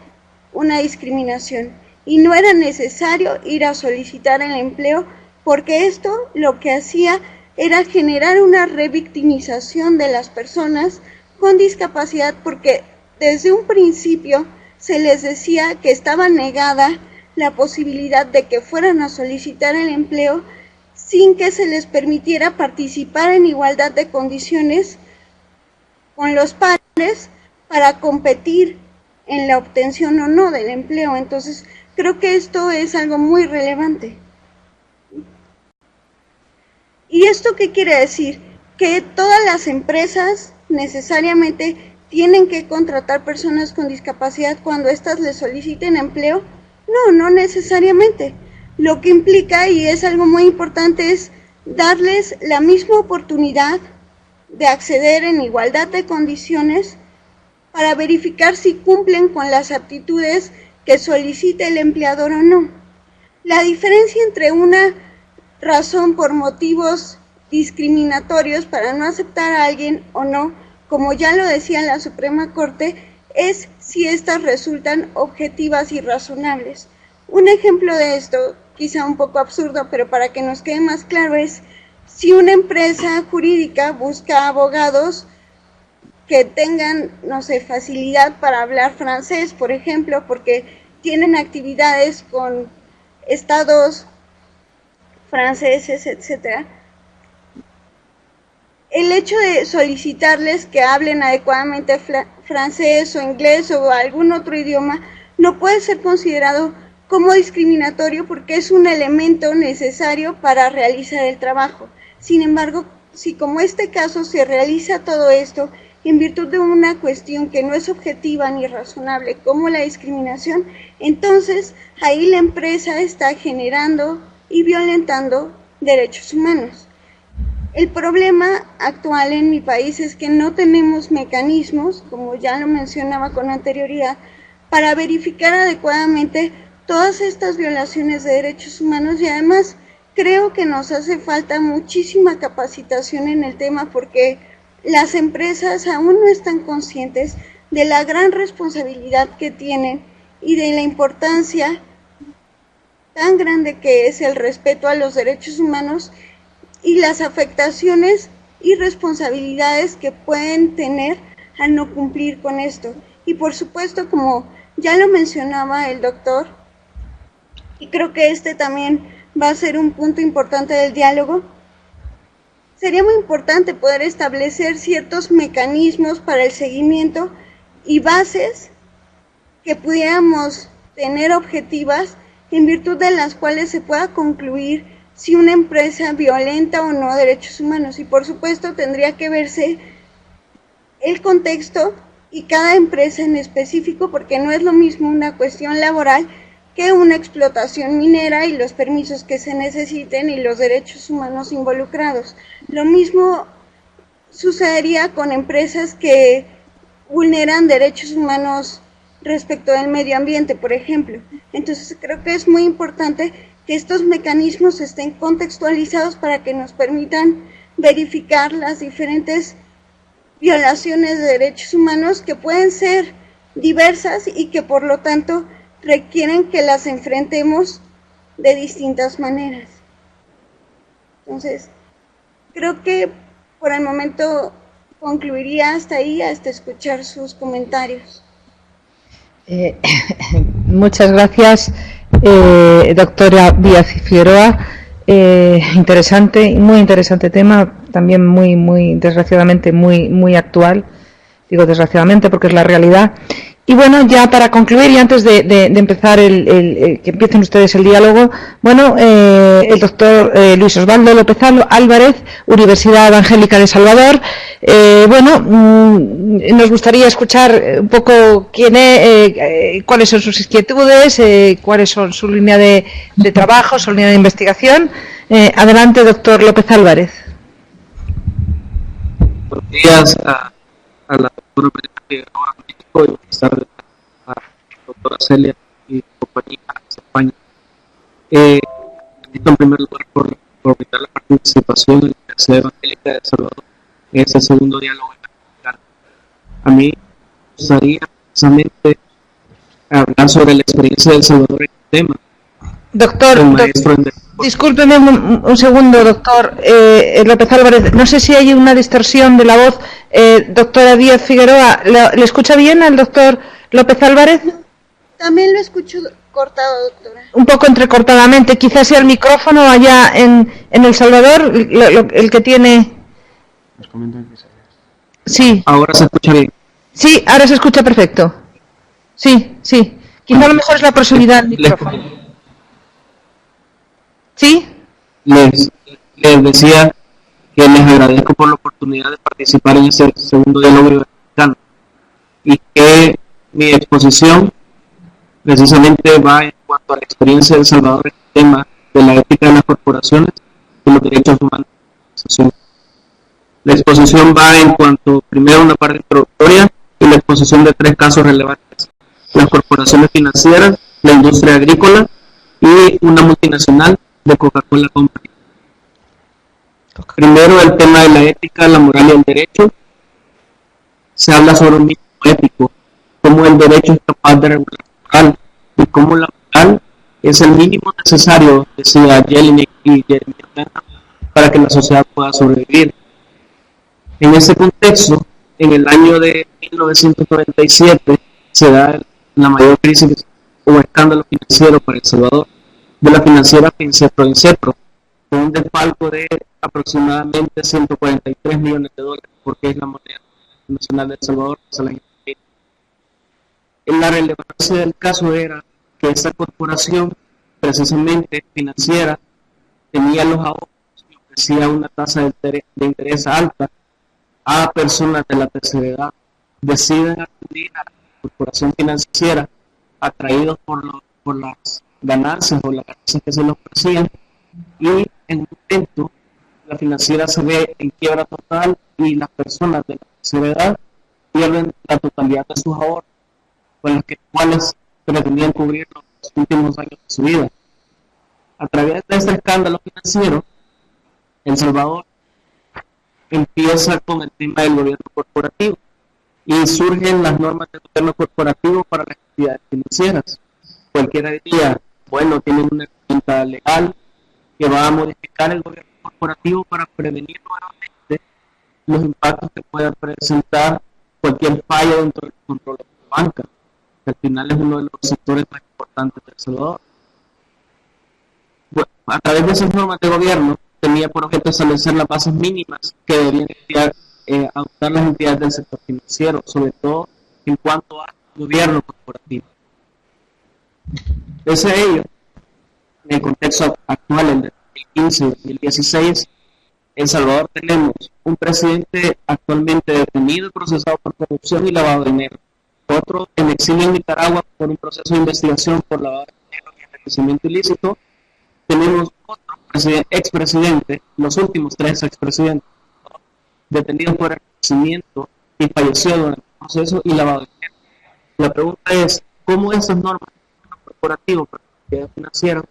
una discriminación y no era necesario ir a solicitar el empleo, porque esto lo que hacía era generar una revictimización de las personas con discapacidad, porque desde un principio se les decía que estaba negada la posibilidad de que fueran a solicitar el empleo sin que se les permitiera participar en igualdad de condiciones con los pares para competir en la obtención o no del empleo. Entonces, creo que esto es algo muy relevante. ¿Y esto qué quiere decir? Que todas las empresas necesariamente tienen que contratar personas con discapacidad cuando éstas les soliciten empleo. No, no necesariamente. Lo que implica, y es algo muy importante, es darles la misma oportunidad de acceder en igualdad de condiciones para verificar si cumplen con las aptitudes que solicita el empleador o no. La diferencia entre una razón por motivos discriminatorios para no aceptar a alguien o no, como ya lo decía la Suprema Corte, es si éstas resultan objetivas y razonables. Un ejemplo de esto, quizá un poco absurdo, pero para que nos quede más claro, es si una empresa jurídica busca abogados que tengan, no sé, facilidad para hablar francés, por ejemplo, porque tienen actividades con estados franceses, etcétera. El hecho de solicitarles que hablen adecuadamente francés o inglés o algún otro idioma no puede ser considerado como discriminatorio porque es un elemento necesario para realizar el trabajo. Sin embargo, si como este caso se realiza todo esto en virtud de una cuestión que no es objetiva ni razonable como la discriminación, entonces ahí la empresa está generando y violentando derechos humanos. El problema actual en mi país es que no tenemos mecanismos, como ya lo mencionaba con anterioridad, para verificar adecuadamente todas estas violaciones de derechos humanos y además creo que nos hace falta muchísima capacitación en el tema porque las empresas aún no están conscientes de la gran responsabilidad que tienen y de la importancia tan grande que es el respeto a los derechos humanos y las afectaciones y responsabilidades que pueden tener al no cumplir con esto. Y por supuesto, como ya lo mencionaba el doctor, y creo que este también va a ser un punto importante del diálogo, sería muy importante poder establecer ciertos mecanismos para el seguimiento y bases que pudiéramos tener objetivas en virtud de las cuales se pueda concluir si una empresa violenta o no derechos humanos. Y por supuesto tendría que verse el contexto y cada empresa en específico, porque no es lo mismo una cuestión laboral que una explotación minera y los permisos que se necesiten y los derechos humanos involucrados. Lo mismo sucedería con empresas que vulneran derechos humanos respecto del medio ambiente, por ejemplo. Entonces creo que es muy importante que estos mecanismos estén contextualizados para que nos permitan verificar las diferentes violaciones de derechos humanos que pueden ser diversas y que por lo tanto requieren que las enfrentemos de distintas maneras. Entonces, creo que por el momento concluiría hasta ahí, hasta escuchar sus comentarios. Muchas gracias, doctora Díaz Figueroa. Interesante, muy interesante tema, también muy desgraciadamente muy actual. Digo desgraciadamente porque es la realidad. Y bueno, ya para concluir y antes de empezar que empiecen ustedes el diálogo, bueno, el doctor Luis Osvaldo López Álvarez, Universidad Evangélica de Salvador, nos gustaría escuchar un poco quién es, cuáles son sus inquietudes, cuáles son su línea de trabajo, su línea de investigación. Adelante, doctor López Álvarez. Buenos días a la doctora Figueroa México y buenas tardes a la doctora Celia y compañía de España. En primer lugar por brindar la participación en la Universidad Evangélica de Salvador en este segundo diálogo internacional. A mí me gustaría precisamente hablar sobre la experiencia de El Salvador en el tema. Doctor, discúlpeme un segundo, doctor López Álvarez. No sé si hay una distorsión de la voz. Doctora Díaz Figueroa, ¿le escucha bien al doctor López Álvarez? También lo escucho cortado, doctora. Un poco entrecortadamente. Quizás sea el micrófono allá en El Salvador, el que tiene... Nos comentan que sí. Ahora se escucha bien. Sí, ahora se escucha perfecto. Sí. Quizá a lo mejor es la proximidad del micrófono. ¿Sí? Les decía que les agradezco por la oportunidad de participar en este segundo diálogo iberoamericano y que mi exposición precisamente va en cuanto a la experiencia de El Salvador en el tema de la ética de las corporaciones y los derechos humanos de la organización. La exposición va en cuanto, primero, una parte introductoria y la exposición de 3 casos relevantes: las corporaciones financieras, la industria agrícola y una multinacional de Coca-Cola Company. Primero, el tema de la ética, la moral y el derecho. Se habla sobre un mínimo ético, cómo el derecho es capaz de regular la moral y cómo la moral es el mínimo necesario, decía Jelinek y Jeremy Bentham, para que la sociedad pueda sobrevivir. En ese contexto, en el año de 1997 se da la mayor crisis o escándalo financiero para El Salvador, de la financiera Incepro, con un desfalco de aproximadamente 143 millones de dólares, porque es la moneda nacional de El Salvador. La relevancia del caso era que esta corporación, precisamente financiera, tenía los ahorros y ofrecía una tasa de interés alta a personas de la tercera edad. Deciden acudir a la corporación financiera atraídos por las ganancias o las ganancias que se les ofrecían, y en un momento la financiera se ve en quiebra total y las personas de la tercera edad pierden la totalidad de sus ahorros, con los cuales pretendían cubrir los últimos años de su vida. A través de este escándalo financiero, El Salvador empieza con el tema del gobierno corporativo y surgen las normas del gobierno corporativo para las actividades financieras. Cualquiera diría, bueno, tienen una herramienta legal que va a modificar el gobierno corporativo para prevenir nuevamente los impactos que pueda presentar cualquier fallo dentro del control de la banca, que al final es uno de los sectores más importantes de El Salvador. Bueno, a través de esas normas de gobierno tenía por objeto establecer las bases mínimas que deberían adoptar las entidades del sector financiero, sobre todo en cuanto al gobierno corporativo. Pese a ello, en el contexto actual, en el 2015 y 2016, en El Salvador tenemos un presidente actualmente detenido y procesado por corrupción y lavado de dinero, otro en exilio en Nicaragua por un proceso de investigación por lavado de dinero y enriquecimiento ilícito. Tenemos otro expresidente, los últimos 3 expresidentes, detenidos por enriquecimiento y falleció durante el proceso y lavado de dinero. La pregunta es, ¿cómo esas normas corporativas para la actividad financiera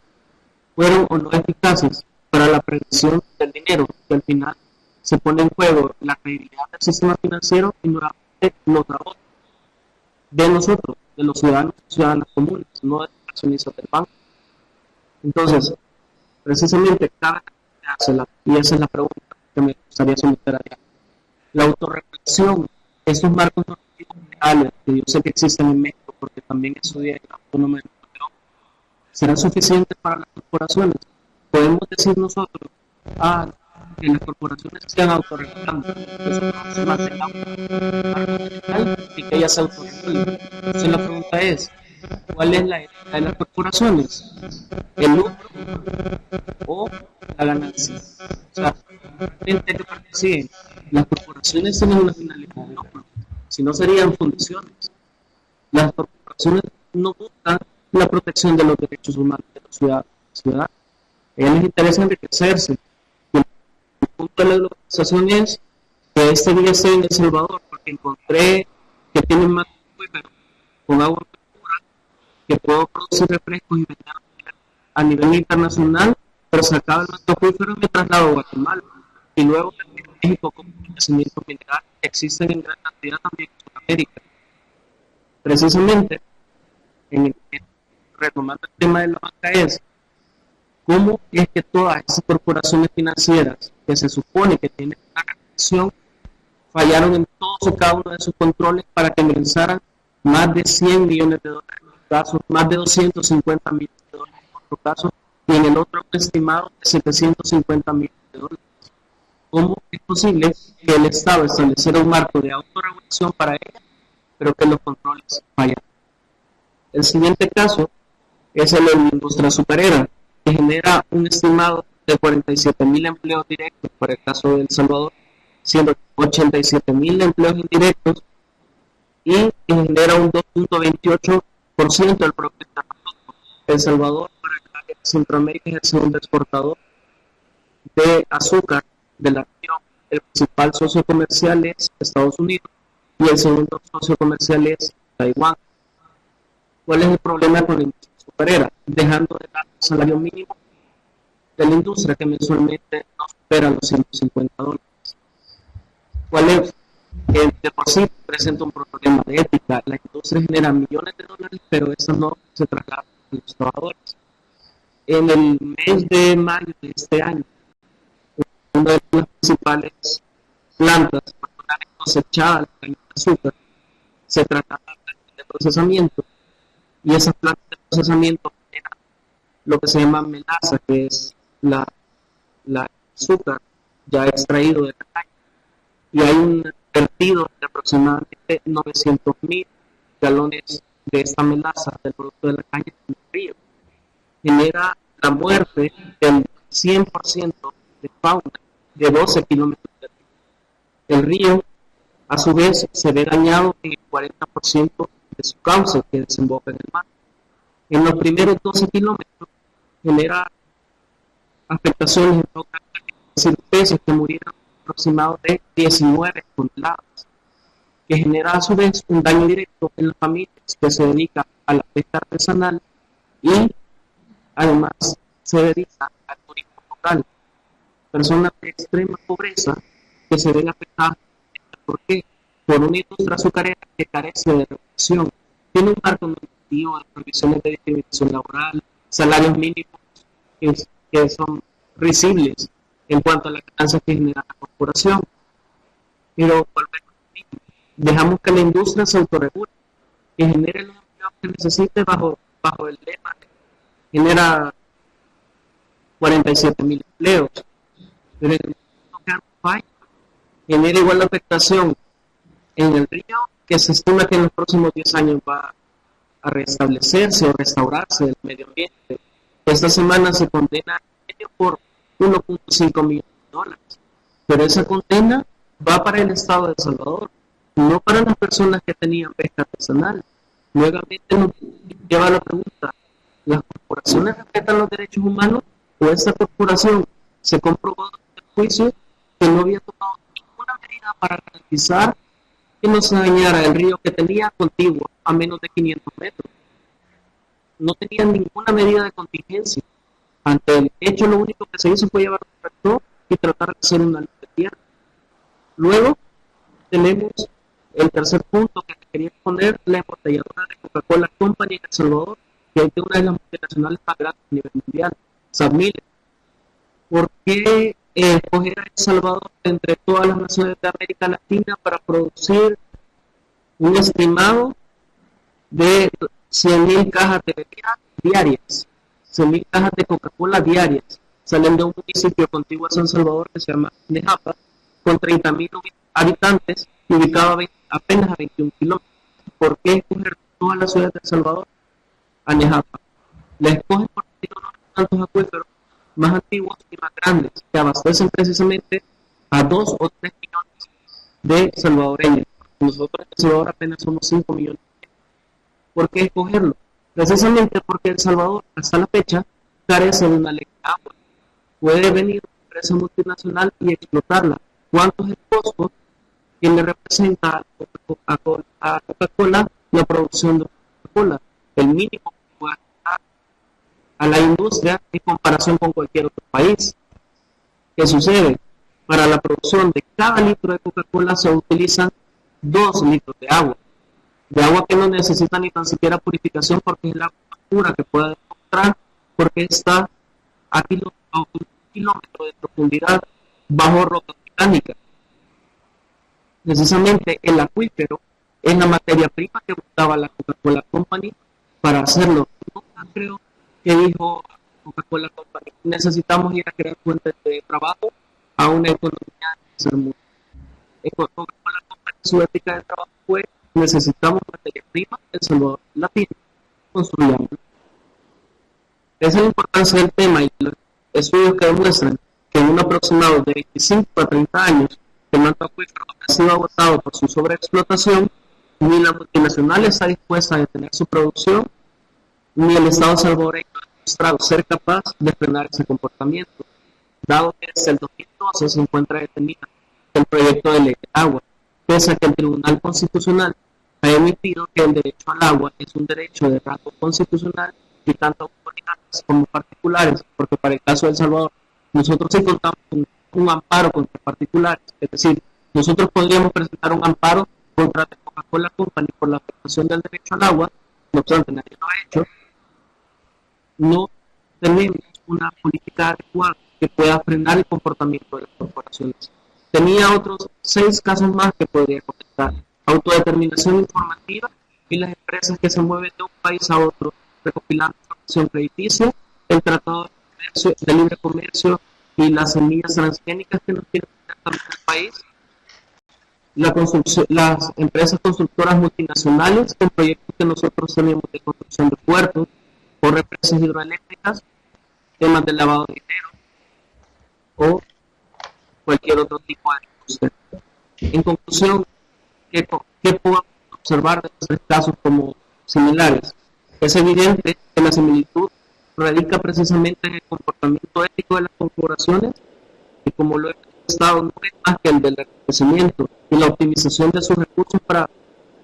fueron o no eficaces para la prevención del dinero, que al final se pone en juego la credibilidad del sistema financiero y nuevamente los ahorros de nosotros, de los ciudadanos y ciudadanas comunes, no de los accionistas del banco? Entonces, precisamente cada hacerla, y esa es la pregunta que me gustaría someter a diálogo. La autorregulación, estos marcos normativos legales que yo sé que existen en México, porque también estudié en la Autónoma de Nuevo León, ¿será suficiente para las corporaciones? Podemos decir nosotros que las corporaciones se están autorregulando, que eso no se mantenga y que ellas se autorregulen. Entonces la pregunta es, ¿cuál es la ética de las corporaciones? ¿El lucro o la ganancia? O sea, gente que persiguen. Las corporaciones tienen una finalidad de lucro, si no serían fundaciones. Las corporaciones no buscan la protección de los derechos humanos de los ciudadanos. A ellos les interesa enriquecerse. Y el punto de la globalización es que este día estoy en El Salvador porque encontré que tienen más acuíferos con agua pura, que puedo producir refrescos y vender a nivel internacional, pero se acaba el acuífero y me traslado a Guatemala. Y luego en México, con yacimientos minerales que existen en gran cantidad también en Sudamérica. Precisamente, retomando el tema de la banca, es cómo es que todas esas corporaciones financieras que se supone que tienen una regulación fallaron en todos y cada uno de sus controles para que ingresaran más de 100 millones de dólares en un caso, más de 250 millones de dólares en otro caso, y en el otro estimado de 750 millones de dólares. ¿Cómo es posible que el Estado estableciera un marco de autorregulación para ella, pero que los controles fallan? El siguiente caso es el de la industria azucarera, que genera un estimado de 47.000 empleos directos para el caso de El Salvador, siendo 87.000 empleos indirectos, y genera un 2.28% del Producto Interno Bruto. El Salvador, para el área de Centroamérica, es el segundo exportador de azúcar de la región. El principal socio comercial es Estados Unidos, y el segundo socio comercial es Taiwán. ¿Cuál es el problema con la industria azucarera? Dejando de dar el salario mínimo de la industria, que mensualmente no supera los $150. ¿Cuál es? Que de por sí presenta un problema de ética. La industria genera millones de dólares, pero eso no se traslada a los trabajadores. En el mes de mayo de este año, una de las principales plantas para una vez cosechada la caña de azúcar se trataba de procesamiento, y esas plantas de procesamiento eran lo que se llama melaza, que es la azúcar ya extraído de la caña, y hay un vertido de aproximadamente 900.000 galones de esta melaza del producto de la caña en el río. Genera la muerte del 100% de fauna de 12 kilómetros de río. El río, a su vez, se ve dañado en el 40% de su cauce, que desemboca en el mar. En los primeros 12 kilómetros genera afectaciones en todo el, es decir, peces que murieron aproximadamente de 19 toneladas, que genera a su vez un daño directo en las familias que se dedican a la pesca artesanal y además se dedican al turismo local. Personas de extrema pobreza que se ven afectadas. ¿Por qué? Por una industria azucarera que carece de regulación, tiene un marco normativo de prohibiciones de discriminación laboral, salarios mínimos que son risibles en cuanto a la ganancia que genera la corporación. Pero dejamos que la industria se autorregule, que genere los empleos que necesite bajo el lema de genera 47.000 empleos. Pero en el mundo que falla, genera igual la afectación en el río, que se estima que en los próximos 10 años va a restablecerse o restaurarse el medio ambiente. Esta semana se condena por $1.5 millones, pero esa condena va para el Estado de El Salvador, no para las personas que tenían pesca artesanal. Nuevamente nos lleva la pregunta: ¿las corporaciones respetan los derechos humanos o esta corporación se comprobó en el juicio que no había tomado ninguna medida para garantizar que no se dañara el río que tenía contiguo a menos de 500 metros? No tenía ninguna medida de contingencia. Ante el hecho, lo único que se hizo fue llevar un tractor y tratar de hacer una luz de tierra. Luego tenemos el tercer punto que quería poner: la embotelladora de Coca-Cola Company en El Salvador, que es una de las multinacionales más grandes a nivel mundial, SABMiller. ¿Por qué escoger a El Salvador entre todas las naciones de América Latina para producir un estimado de 100.000 cajas de bebidas diarias? 100.000 cajas de Coca-Cola diarias salen de un municipio contiguo a San Salvador que se llama Nejapa, con 30.000 habitantes y ubicado apenas a 21 kilómetros. ¿Por qué escoger todas las ciudades de El Salvador a Nejapa? La escogen porque tiene unos tantos acuíferos más antiguos y más grandes que abastecen precisamente a 2 o 3 millones de salvadoreños. Nosotros en El Salvador apenas somos 5 millones. ¿Por qué escogerlo? Precisamente porque El Salvador, hasta la fecha, carece de una ley de agua. Puede venir una empresa multinacional y explotarla. ¿Cuánto es el costo que le representa a Coca-Cola la producción de Coca-Cola? El mínimo que puede dar a la industria en comparación con cualquier otro país. ¿Qué sucede? Para la producción de cada litro de Coca-Cola se utilizan 2 litros de agua que no necesita ni tan siquiera purificación, porque es la agua pura que puede encontrar, porque está a un kilómetro de profundidad bajo roca volcánica. Precisamente el acuífero es la materia prima que buscaba la Coca-Cola Company para hacerlo. Nunca creo que dijo Coca-Cola Company: necesitamos ir a crear fuentes de trabajo a una economía de tercer mundo. Coca-Cola Company, su ética de trabajo fue: necesitamos materia prima, El Salvador latino, construyamos. Esa es la importancia del tema, y los estudios que demuestran que en un aproximado de 25 a 30 años el manto acuífero ha sido agotado por su sobreexplotación, ni la multinacional está dispuesta a detener su producción, ni el Estado salvadoreño ha demostrado ser capaz de frenar ese comportamiento, dado que desde el 2012 se encuentra detenido el proyecto de ley de agua. pese a que el Tribunal Constitucional ha emitido que el derecho al agua es un derecho de rango constitucional y tanto autoridades como particulares, porque para el caso de El Salvador nosotros sí contamos con un amparo contra particulares, es decir, nosotros podríamos presentar un amparo contra la Coca-Cola Company por la afectación del derecho al agua, no obstante nadie lo ha hecho. No tenemos una política adecuada que pueda frenar el comportamiento de las corporaciones. Tenía otros 6 casos más que podría comentar. Autodeterminación informativa y las empresas que se mueven de un país a otro recopilando información crediticia, el Tratado de Libre Comercio y las semillas transgénicas que nos tienen directamente el país, las empresas constructoras multinacionales con proyectos que nosotros tenemos de construcción de puertos o represas hidroeléctricas, temas de lavado de dinero o cualquier otro tipo de industria. En conclusión, ¿qué podemos observar de estos casos como similares? Es evidente que la similitud radica precisamente en el comportamiento ético de las corporaciones y, como lo he manifestado, no es más que el del enriquecimiento y la optimización de sus recursos para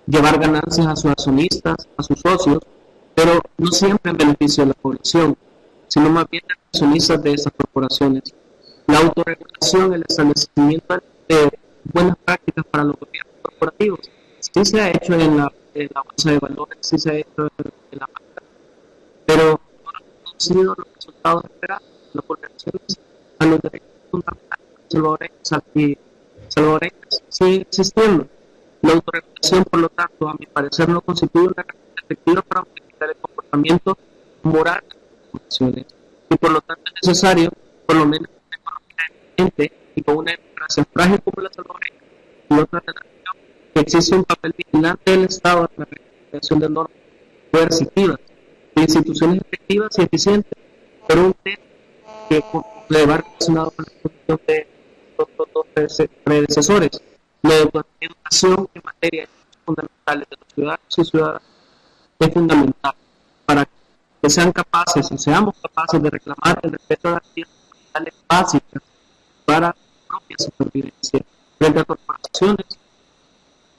llevar ganancias a sus accionistas, a sus socios, pero no siempre en beneficio de la población, sino más bien de los accionistas de esas corporaciones. La autorregulación, el establecimiento de buenas prácticas para los gobiernos corporativos, sí se ha hecho en la bolsa de valores, sí se ha hecho en la banca, pero no han producido los resultados esperados. Las vulneraciones a los derechos fundamentales salvadoreños siguen existiendo. La autorregulación, por lo tanto, a mi parecer, no constituye una herramienta efectiva para modificar el comportamiento moral de las corporaciones, y por lo tanto es necesario, por lo menos, una economía y con una democracia frágil como la salvadoreña y otra relación, que existe un papel vigilante del Estado en la realización de normas coercitivas, de instituciones efectivas y eficientes, pero un tema que le va relacionado con la posición de los dos predecesores, la educación en materia de derechos fundamentales de los ciudadanos y ciudadanas es fundamental para que sean capaces y seamos capaces de reclamar el respeto a las actividades fundamentales básicas para la propia supervivencia frente a corporaciones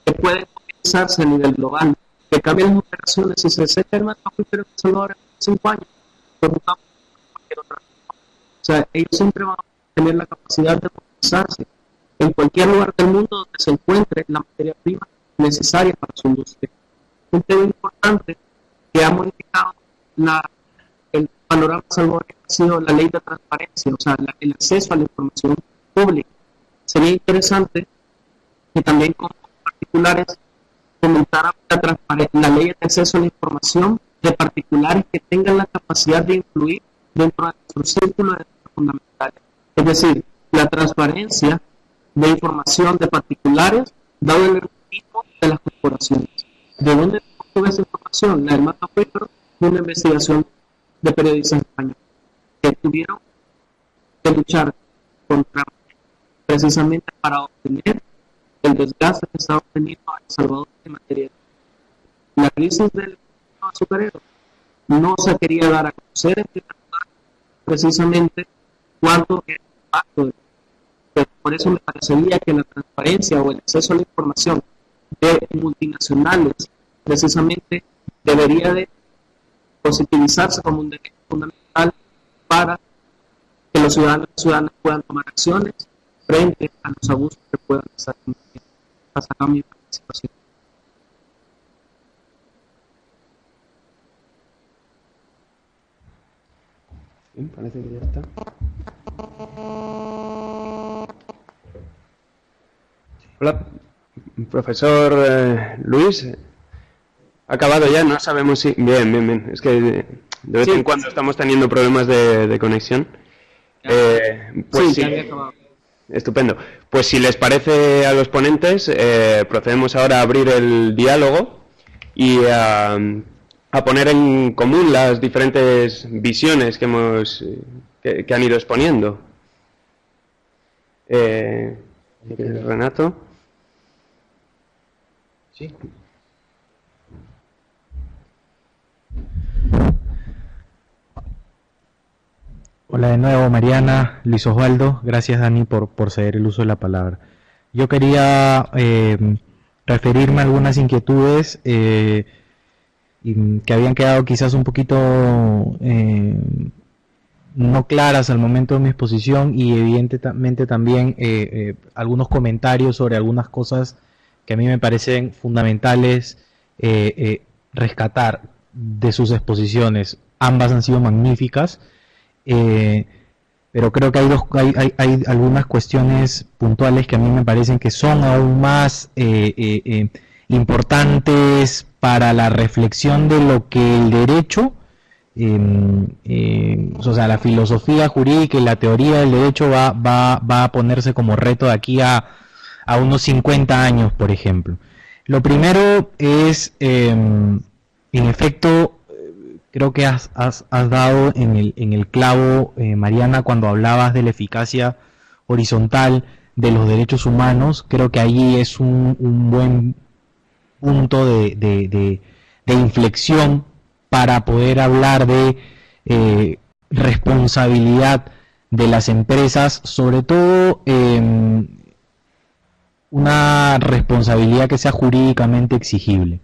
que pueden movilizarse a nivel global, que cambien las operaciones y se seca el mar acuífero de El Salvador en 5 años, por cualquier otra cosa. O sea, ellos siempre van a tener la capacidad de movilizarse en cualquier lugar del mundo donde se encuentre la materia prima necesaria para su industria. Un tema importante que ha modificado el panorama salvadoreño ha sido la ley de transparencia, o sea, el acceso a la información pública. Sería interesante que también como particulares fomentara la ley de acceso a la información de particulares que tengan la capacidad de influir dentro de nuestro círculo de derechos fundamentales. Es decir, la transparencia de información de particulares dado el tipo de las corporaciones. ¿De dónde obtuve esa información? La del mar acuífero, de una investigación de periodistas españoles que tuvieron que luchar contra precisamente para obtener el desgaste que está obteniendo El Salvador en materia de la crisis del azucarero. No se quería dar a conocer precisamente cuánto era el impacto de. Por eso me parecería que la transparencia o el acceso a la información de multinacionales precisamente debería de positivizarse como un derecho fundamental para que los ciudadanos y ciudadanas puedan tomar acciones frente a los abusos que puedan estar cometiendo. Hasta acá mi participación. Bien, parece que ya está. Hola, profesor Luis. ¿Ha acabado ya? No sabemos si... Bien. Es que de vez en cuando estamos teniendo problemas de conexión. Pues sí, había acabado. Estupendo. Pues si les parece a los ponentes, procedemos ahora a abrir el diálogo y a poner en común las diferentes visiones que han ido exponiendo. Renato. Sí. Hola de nuevo, Mariana, Luis Osvaldo. Gracias, Dani, por ceder el uso de la palabra. Yo quería referirme a algunas inquietudes que habían quedado quizás un poquito no claras al momento de mi exposición, y evidentemente también algunos comentarios sobre algunas cosas que a mí me parecen fundamentales rescatar de sus exposiciones. Ambas han sido magníficas, pero creo que hay algunas cuestiones puntuales que a mí me parecen que son aún más importantes para la reflexión de lo que el derecho, o sea, la filosofía jurídica y la teoría del derecho va a ponerse como reto de aquí a unos 50 años, por ejemplo. Lo primero es, en efecto, creo que has dado en el clavo, Mariana, cuando hablabas de la eficacia horizontal de los derechos humanos. Creo que ahí es un buen punto de inflexión para poder hablar de responsabilidad de las empresas, sobre todo una responsabilidad que sea jurídicamente exigible.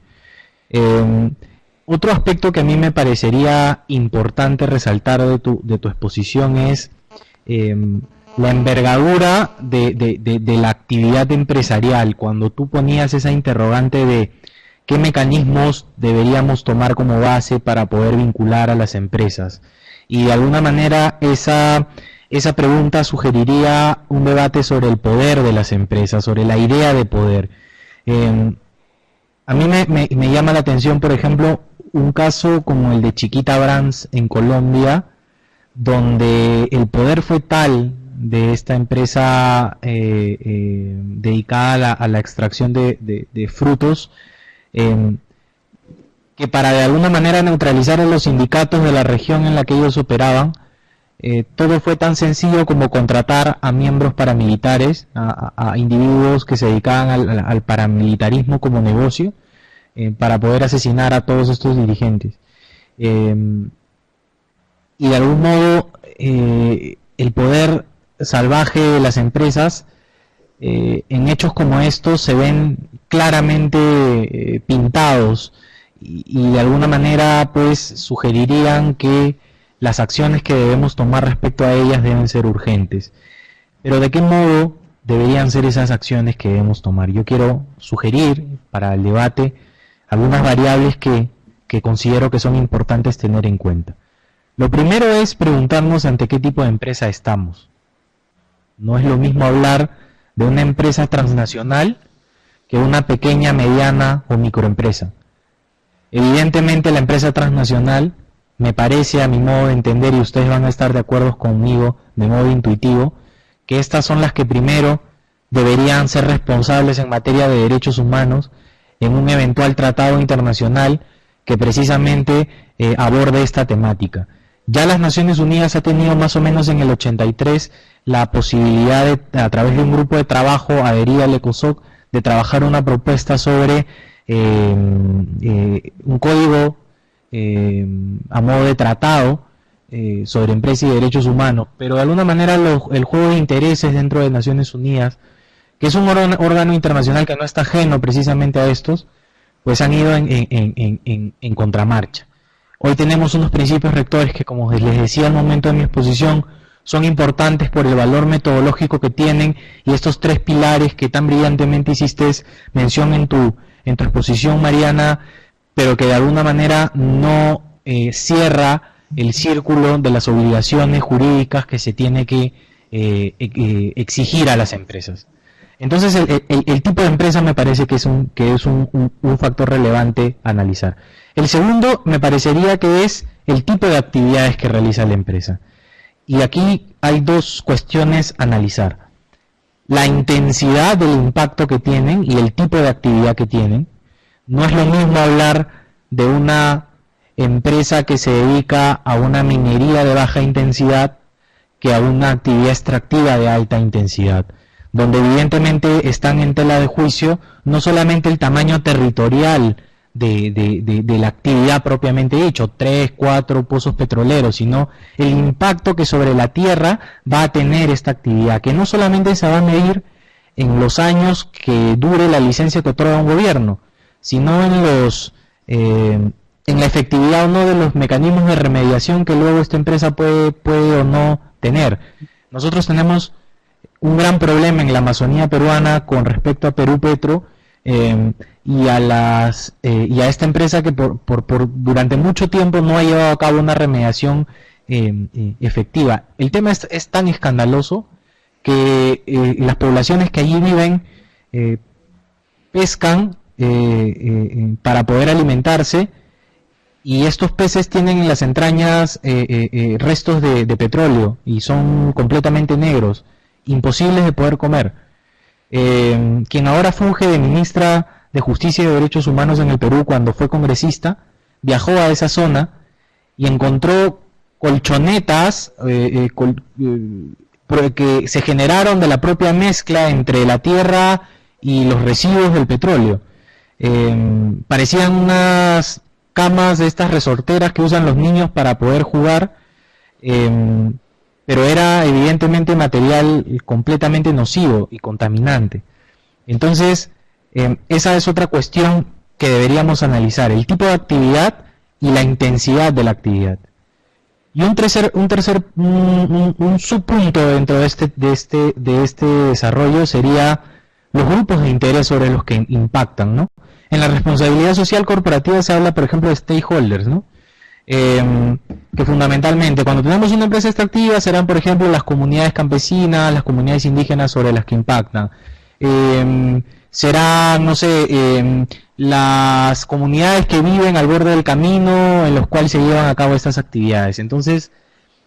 Otro aspecto que a mí me parecería importante resaltar de tu exposición es la envergadura de la actividad empresarial. Cuando tú ponías esa interrogante de qué mecanismos deberíamos tomar como base para poder vincular a las empresas, y de alguna manera esa pregunta sugeriría un debate sobre el poder de las empresas, sobre la idea de poder. A mí me llama la atención, por ejemplo, un caso como el de Chiquita Brands en Colombia, donde el poder fue tal de esta empresa dedicada a la extracción de frutos, que para de alguna manera neutralizar a los sindicatos de la región en la que ellos operaban, todo fue tan sencillo como contratar a miembros paramilitares, a individuos que se dedicaban al paramilitarismo como negocio, para poder asesinar a todos estos dirigentes. Y de algún modo el poder salvaje de las empresas en hechos como estos se ven claramente pintados, y de alguna manera pues sugerirían que las acciones que debemos tomar respecto a ellas deben ser urgentes. Pero ¿de qué modo deberían ser esas acciones que debemos tomar? Yo quiero sugerir para el debate algunas variables que considero que son importantes tener en cuenta. Lo primero es preguntarnos ante qué tipo de empresa estamos. No es lo mismo hablar de una empresa transnacional que una pequeña, mediana o microempresa. Evidentemente la empresa transnacional, me parece, a mi modo de entender, y ustedes van a estar de acuerdo conmigo de modo intuitivo, que estas son las que primero deberían ser responsables en materia de derechos humanos en un eventual tratado internacional que precisamente aborde esta temática. Ya las Naciones Unidas ha tenido más o menos en el 83 la posibilidad de, a través de un grupo de trabajo adherido al ECOSOC, de trabajar una propuesta sobre un código a modo de tratado sobre empresas y derechos humanos, pero de alguna manera el juego de intereses dentro de Naciones Unidas, que es un órgano internacional que no está ajeno precisamente a estos, pues han ido en contramarcha. Hoy tenemos unos principios rectores que, como les decía al momento de mi exposición, son importantes por el valor metodológico que tienen, y estos tres pilares que tan brillantemente hiciste mención en tu exposición, Mariana, pero que de alguna manera no cierra el círculo de las obligaciones jurídicas que se tiene que exigir a las empresas. Entonces el tipo de empresa me parece que es un factor relevante a analizar. El segundo me parecería que es el tipo de actividades que realiza la empresa. Y aquí hay dos cuestiones a analizar: la intensidad del impacto que tienen y el tipo de actividad que tienen. No es lo mismo hablar de una empresa que se dedica a una minería de baja intensidad que a una actividad extractiva de alta intensidad, donde evidentemente están en tela de juicio no solamente el tamaño territorial de la actividad propiamente dicho, 3, 4 pozos petroleros, sino el impacto que sobre la tierra va a tener esta actividad, que no solamente se va a medir en los años que dure la licencia que otorga un gobierno, sino en la efectividad o no de los mecanismos de remediación que luego esta empresa puede o no tener. Nosotros tenemos un gran problema en la Amazonía peruana con respecto a Perú Petro y a esta empresa que durante mucho tiempo no ha llevado a cabo una remediación efectiva. El tema es tan escandaloso que las poblaciones que allí viven pescan para poder alimentarse, y estos peces tienen en las entrañas restos de petróleo y son completamente negros, imposibles de poder comer. Quien ahora funge de ministra de Justicia y de Derechos Humanos en el Perú, cuando fue congresista, viajó a esa zona y encontró colchonetas que se generaron de la propia mezcla entre la tierra y los residuos del petróleo. Parecían unas camas de estas resorteras que usan los niños para poder jugar, pero era evidentemente material completamente nocivo y contaminante. Entonces, esa es otra cuestión que deberíamos analizar, el tipo de actividad y la intensidad de la actividad. Y un subpunto dentro de este desarrollo sería los grupos de interés sobre los que impactan, ¿no? En la responsabilidad social corporativa se habla, por ejemplo, de stakeholders, ¿no? Que fundamentalmente, cuando tenemos una empresa extractiva, serán, por ejemplo, las comunidades campesinas, las comunidades indígenas sobre las que impactan. Serán, no sé, las comunidades que viven al borde del camino en los cuales se llevan a cabo estas actividades. Entonces,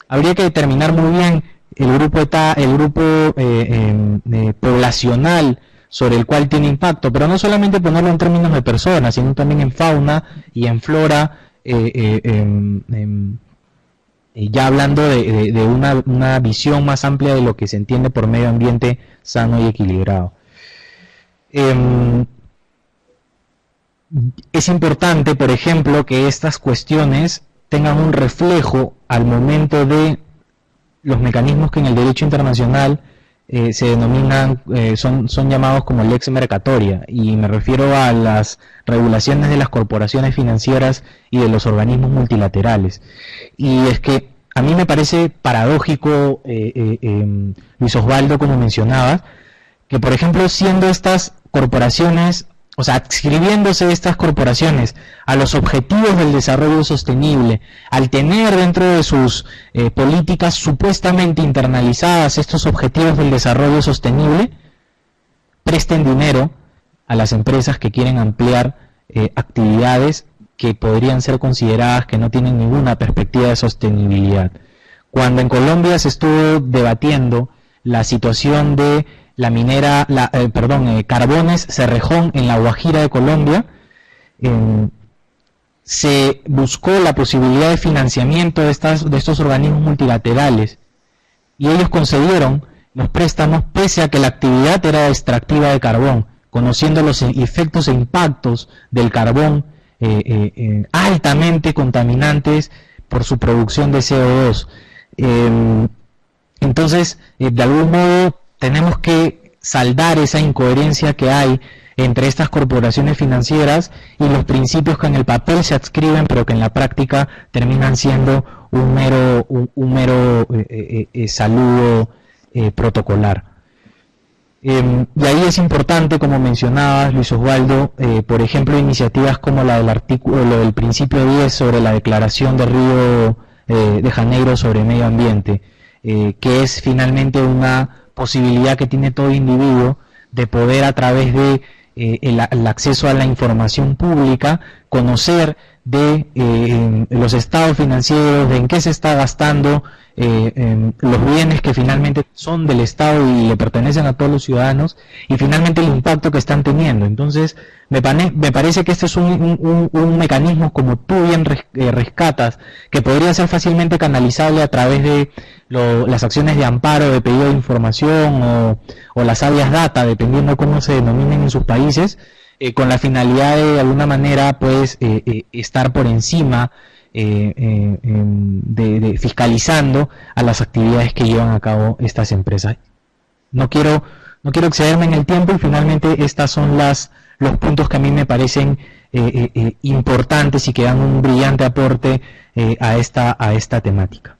habría que determinar muy bien el grupo poblacional sobre el cual tiene impacto, pero no solamente ponerlo en términos de personas, sino también en fauna y en flora, ya hablando de una visión más amplia de lo que se entiende por medio ambiente sano y equilibrado. Es importante, por ejemplo, que estas cuestiones tengan un reflejo al momento de los mecanismos que en el derecho internacional se denominan, son llamados como lex mercatoria, y me refiero a las regulaciones de las corporaciones financieras y de los organismos multilaterales. Y es que a mí me parece paradójico, Luis Osvaldo, como mencionabas, que por ejemplo, siendo estas corporaciones, o sea, adscribiéndose estas corporaciones a los objetivos del desarrollo sostenible, al tener dentro de sus políticas supuestamente internalizadas estos objetivos del desarrollo sostenible, presten dinero a las empresas que quieren ampliar actividades que podrían ser consideradas que no tienen ninguna perspectiva de sostenibilidad. Cuando en Colombia se estuvo debatiendo la situación de la minera, Carbones Cerrejón en La Guajira de Colombia, se buscó la posibilidad de financiamiento de estos organismos multilaterales, y ellos concedieron los préstamos pese a que la actividad era extractiva de carbón, conociendo los efectos e impactos del carbón altamente contaminantes por su producción de CO2. Entonces, de algún modo, tenemos que saldar esa incoherencia que hay entre estas corporaciones financieras y los principios que en el papel se adscriben, pero que en la práctica terminan siendo un mero saludo protocolar. Y ahí es importante, como mencionabas, Luis Osvaldo, por ejemplo, iniciativas como la del principio 10 sobre la declaración de Río de Janeiro sobre medio ambiente, que es finalmente una posibilidad que tiene todo individuo de poder, a través de el acceso a la información pública, conocer de los estados financieros, de en qué se está gastando los bienes que finalmente son del Estado y le pertenecen a todos los ciudadanos, y finalmente el impacto que están teniendo. Entonces, me parece que este es un mecanismo, como tú bien rescatas, que podría ser fácilmente canalizable a través de las acciones de amparo, de pedido de información o las habeas data, dependiendo cómo se denominen en sus países, con la finalidad de alguna manera pues estar por encima de fiscalizando a las actividades que llevan a cabo estas empresas. No quiero No quiero excederme en el tiempo y finalmente estas son los puntos que a mí me parecen importantes y que dan un brillante aporte a esta temática.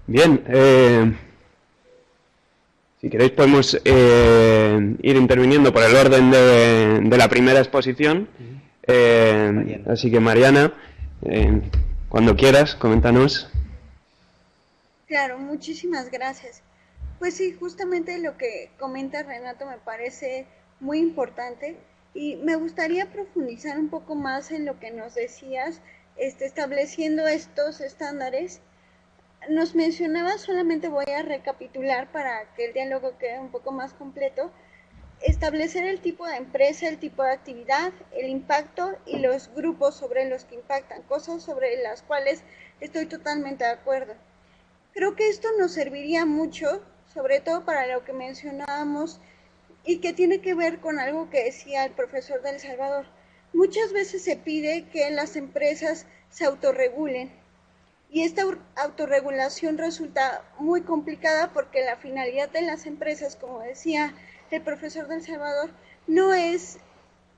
Bien, si queréis podemos ir interviniendo por el orden de la primera exposición. Así que Mariana, cuando quieras, coméntanos. Claro, muchísimas gracias. Pues sí, justamente lo que comenta Renato me parece muy importante y me gustaría profundizar un poco más en lo que nos decías, estableciendo estos estándares. Nos mencionaba, solamente voy a recapitular para que el diálogo quede un poco más completo, establecer el tipo de empresa, el tipo de actividad, el impacto y los grupos sobre los que impactan, cosas sobre las cuales estoy totalmente de acuerdo. Creo que esto nos serviría mucho, sobre todo para lo que mencionábamos y que tiene que ver con algo que decía el profesor del Salvador. Muchas veces se pide que las empresas se autorregulen y esta autorregulación resulta muy complicada porque la finalidad de las empresas, como decía el profesor del Salvador, no es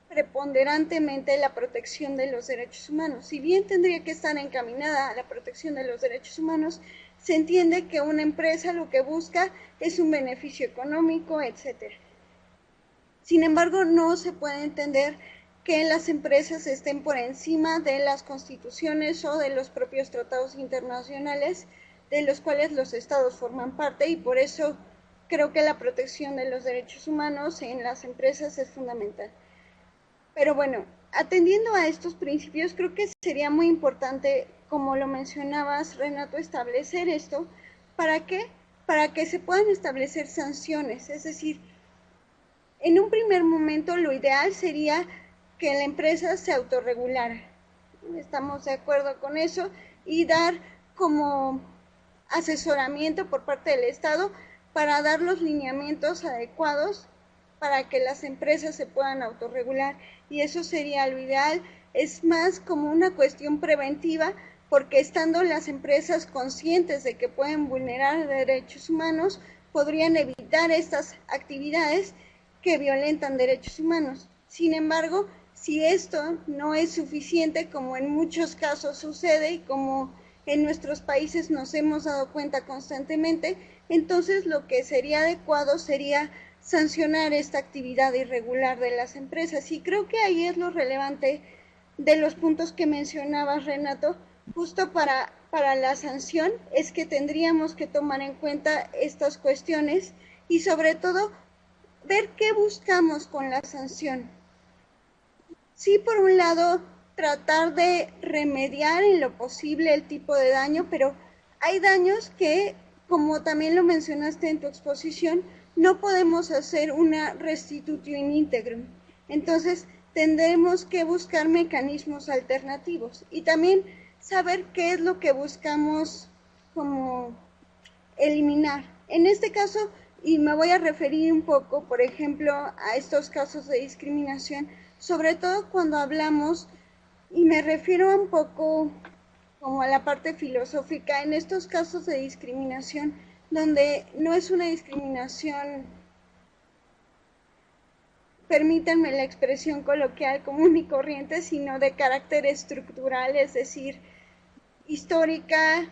preponderantemente la protección de los derechos humanos. Si bien tendría que estar encaminada a la protección de los derechos humanos, se entiende que una empresa lo que busca es un beneficio económico, etc. Sin embargo, no se puede entender que las empresas estén por encima de las constituciones o de los propios tratados internacionales de los cuales los estados forman parte, y por eso creo que la protección de los derechos humanos en las empresas es fundamental. Pero bueno, atendiendo a estos principios, creo que sería muy importante, como lo mencionabas, Renato, establecer esto. ¿Para qué? Para que se puedan establecer sanciones. Es decir, en un primer momento lo ideal sería que la empresa se autorregulara. Estamos de acuerdo con eso, y dar como asesoramiento por parte del Estado para dar los lineamientos adecuados para que las empresas se puedan autorregular, y eso sería lo ideal. Es más como una cuestión preventiva, porque estando las empresas conscientes de que pueden vulnerar derechos humanos, podrían evitar estas actividades que violentan derechos humanos. Sin embargo, si esto no es suficiente, como en muchos casos sucede y como en nuestros países nos hemos dado cuenta constantemente, entonces lo que sería adecuado sería sancionar esta actividad irregular de las empresas. Y creo que ahí es lo relevante de los puntos que mencionabas, Renato. Justo para la sanción es que tendríamos que tomar en cuenta estas cuestiones y sobre todo ver qué buscamos con la sanción. Sí, por un lado, tratar de remediar en lo posible el tipo de daño, pero hay daños que, como también lo mencionaste en tu exposición, no podemos hacer una restitutio in integrum. Entonces, tendremos que buscar mecanismos alternativos y también saber qué es lo que buscamos como eliminar. En este caso, y me voy a referir un poco, por ejemplo, a estos casos de discriminación, sobre todo cuando hablamos, y me refiero un poco como a la parte filosófica, en estos casos de discriminación, donde no es una discriminación, permítanme la expresión coloquial, común y corriente, sino de carácter estructural, es decir, histórica,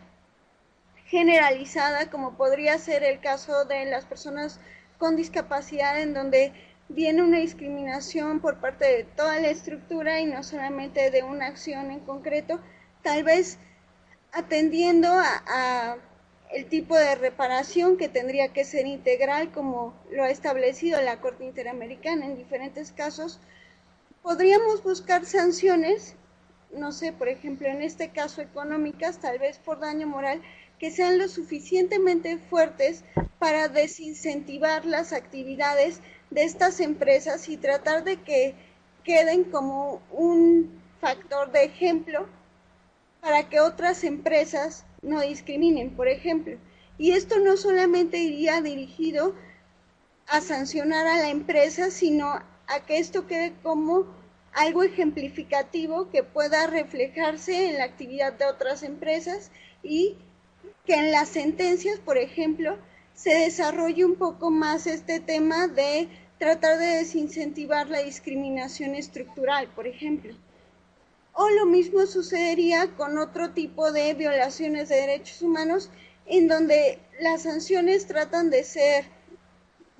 generalizada, como podría ser el caso de las personas con discapacidad, en donde viene una discriminación por parte de toda la estructura y no solamente de una acción en concreto, tal vez atendiendo a el tipo de reparación que tendría que ser integral, como lo ha establecido la Corte Interamericana en diferentes casos. Podríamos buscar sanciones, no sé, por ejemplo, en este caso económicas, tal vez por daño moral, que sean lo suficientemente fuertes para desincentivar las actividades de estas empresas y tratar de que queden como un factor de ejemplo para que otras empresas no discriminen, por ejemplo. Y esto no solamente iría dirigido a sancionar a la empresa, sino a que esto quede como algo ejemplificativo que pueda reflejarse en la actividad de otras empresas, y que en las sentencias, por ejemplo, se desarrolle un poco más este tema de tratar de desincentivar la discriminación estructural, por ejemplo. O lo mismo sucedería con otro tipo de violaciones de derechos humanos, en donde las sanciones tratan de ser,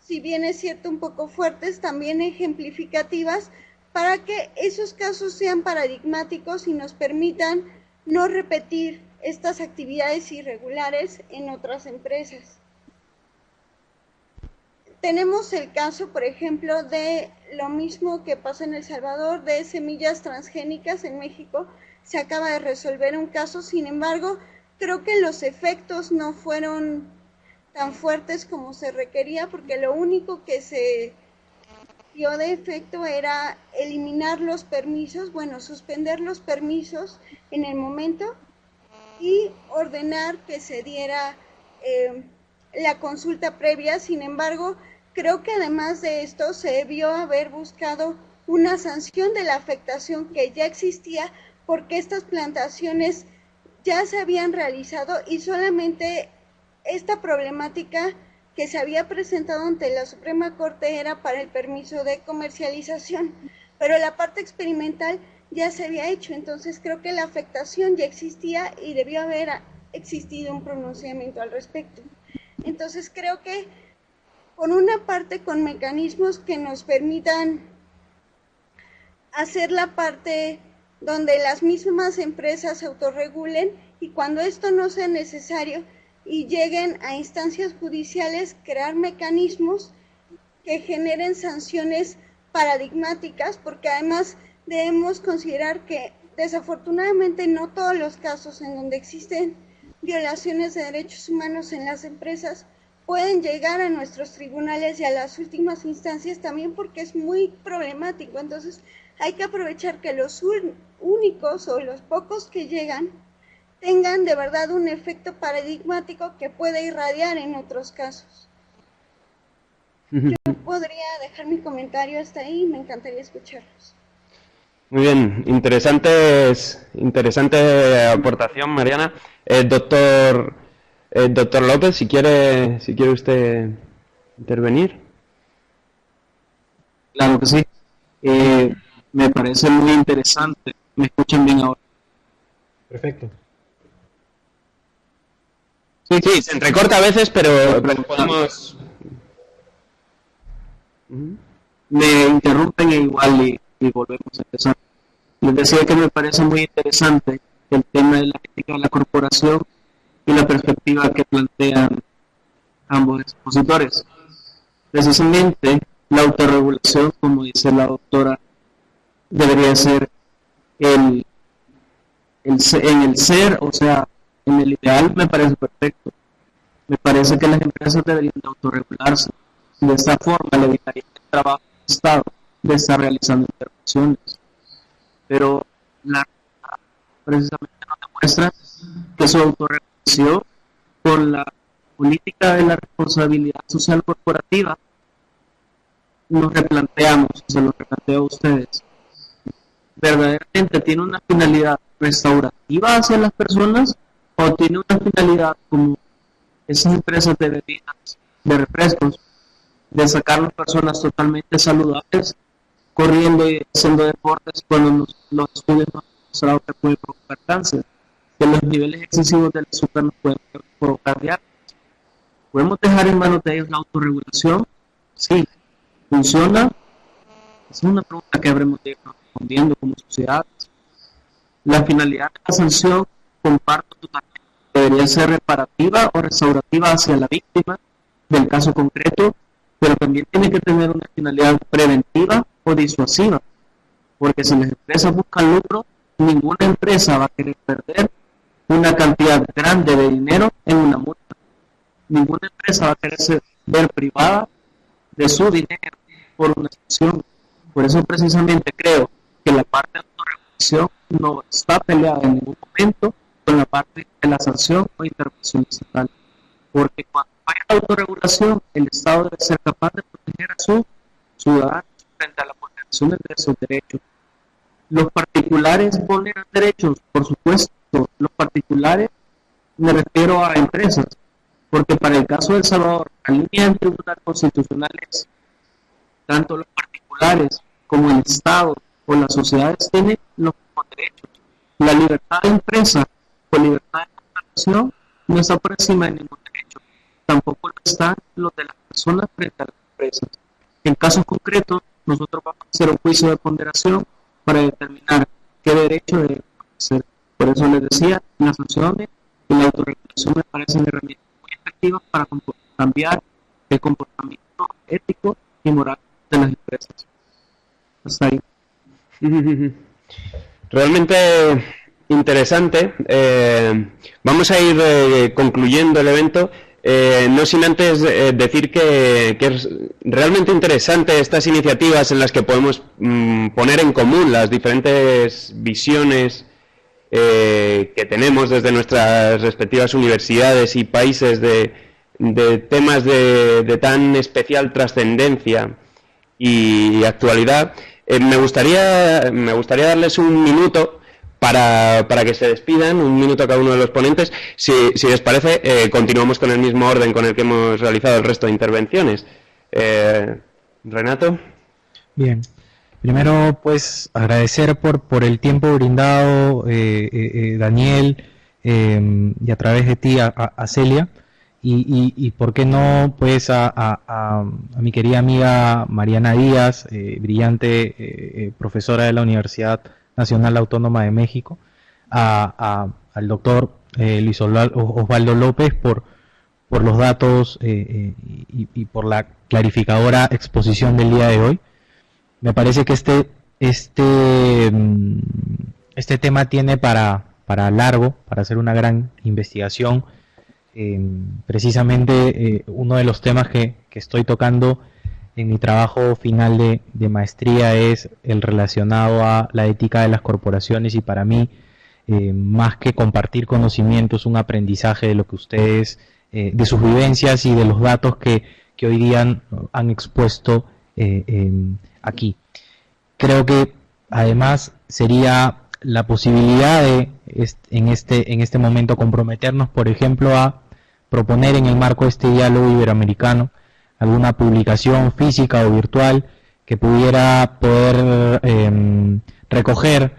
si bien es cierto, un poco fuertes, también ejemplificativas, para que esos casos sean paradigmáticos y nos permitan no repetir estas actividades irregulares en otras empresas. Tenemos el caso, por ejemplo, de lo mismo que pasa en El Salvador, de semillas transgénicas en México. Se acaba de resolver un caso, sin embargo, creo que los efectos no fueron tan fuertes como se requería, porque lo único que se dio de efecto era eliminar los permisos, bueno, suspender los permisos en el momento y ordenar que se diera la consulta previa. Sin embargo, creo que además de esto se debió haber buscado una sanción de la afectación que ya existía, porque estas plantaciones ya se habían realizado y solamente esta problemática que se había presentado ante la Suprema Corte era para el permiso de comercialización, pero la parte experimental ya se había hecho. Entonces creo que la afectación ya existía y debió haber existido un pronunciamiento al respecto. Entonces creo que por una parte, con mecanismos que nos permitan hacer la parte donde las mismas empresas se autorregulen, y cuando esto no sea necesario y lleguen a instancias judiciales, crear mecanismos que generen sanciones paradigmáticas, porque además debemos considerar que desafortunadamente no todos los casos en donde existen violaciones de derechos humanos en las empresas pueden llegar a nuestros tribunales y a las últimas instancias, también porque es muy problemático. Entonces hay que aprovechar que los únicos o los pocos que llegan tengan de verdad un efecto paradigmático que pueda irradiar en otros casos. Yo podría dejar mi comentario hasta ahí y me encantaría escucharlos. Muy bien, interesante aportación, Mariana. Doctor López, si quiere usted intervenir. Claro que sí. Me parece muy interesante. ¿Me escuchan bien ahora? Perfecto. Sí, se entrecorta a veces, pero podemos... Me interrumpen igual y volvemos a empezar. Les decía que me parece muy interesante el tema de la ética de la corporación y la perspectiva que plantean ambos expositores. Precisamente la autorregulación, como dice la doctora, debería ser en el ser, o sea, en el ideal me parece perfecto. Me parece que las empresas deberían de autorregularse. De esta forma le evitaría el trabajo del Estado de estar realizando intervenciones. Pero la realidad precisamente nos demuestra que su autorregulación con la política de la responsabilidad social corporativa nos replanteamos, se lo replanteo a ustedes, verdaderamente tiene una finalidad restaurativa hacia las personas o tiene una finalidad como esas empresas de bebidas, de refrescos, de sacar a las personas totalmente saludables corriendo y haciendo deportes cuando los estudios nos han demostrado que puede provocar cáncer, que los niveles excesivos del azúcar nos pueden provocar diabetes. ¿Podemos dejar en manos de ellos la autorregulación? Sí. ¿Funciona? Es una pregunta que habremos de ir respondiendo como sociedad. La finalidad de la sanción, comparto totalmente, debería ser reparativa o restaurativa hacia la víctima del caso concreto, pero también tiene que tener una finalidad preventiva o disuasiva, porque si las empresas buscan lucro, ninguna empresa va a querer perder una cantidad grande de dinero en una multa. Ninguna empresa va a querer ver privada de su dinero por una sanción. Por eso precisamente creo que la parte de la autorregulación no está peleada en ningún momento con la parte de la sanción o intervención estatal, porque cuando hay autorregulación, el Estado debe ser capaz de proteger a sus ciudadanos frente a las vulneraciones de esos derechos. Los particulares vulneran derechos, por supuesto. Los particulares, me refiero a empresas, porque para el caso de El Salvador, la línea del Tribunal Constitucional es tanto los particulares como el Estado o las sociedades tienen los mismos derechos. La libertad de empresa o libertad de contratación no está por encima de ningún derecho, tampoco lo están los de las personas frente a las empresas. En casos concretos, nosotros vamos a hacer un juicio de ponderación para determinar qué derecho debe hacer. Por eso les decía, las sanciones y la autorregulación me parecen herramientas muy efectivas para cambiar el comportamiento ético y moral de las empresas. Hasta ahí. Realmente interesante. Vamos a ir concluyendo el evento. No sin antes decir que es realmente interesante estas iniciativas en las que podemos poner en común las diferentes visiones que tenemos desde nuestras respectivas universidades y países de temas de tan especial trascendencia y actualidad. Me gustaría darles un minuto para que se despidan, un minuto a cada uno de los ponentes. Si les parece, continuamos con el mismo orden con el que hemos realizado el resto de intervenciones. Renato. Bien. Primero, pues, agradecer por el tiempo brindado, Daniel, y a través de ti a Celia, y por qué no, pues, a mi querida amiga Mariana Díaz, brillante profesora de la Universidad Nacional Autónoma de México, al doctor Luis Osvaldo López por los datos y por la clarificadora exposición del día de hoy. Me parece que este tema tiene para largo, para hacer una gran investigación. Precisamente uno de los temas que estoy tocando en mi trabajo final de maestría es el relacionado a la ética de las corporaciones, y para mí, más que compartir conocimientos, un aprendizaje de lo que ustedes, de sus vivencias y de los datos que hoy día han expuesto aquí. Creo que además sería la posibilidad de en este momento comprometernos, por ejemplo, a proponer en el marco de este diálogo iberoamericano alguna publicación física o virtual que pudiera poder recoger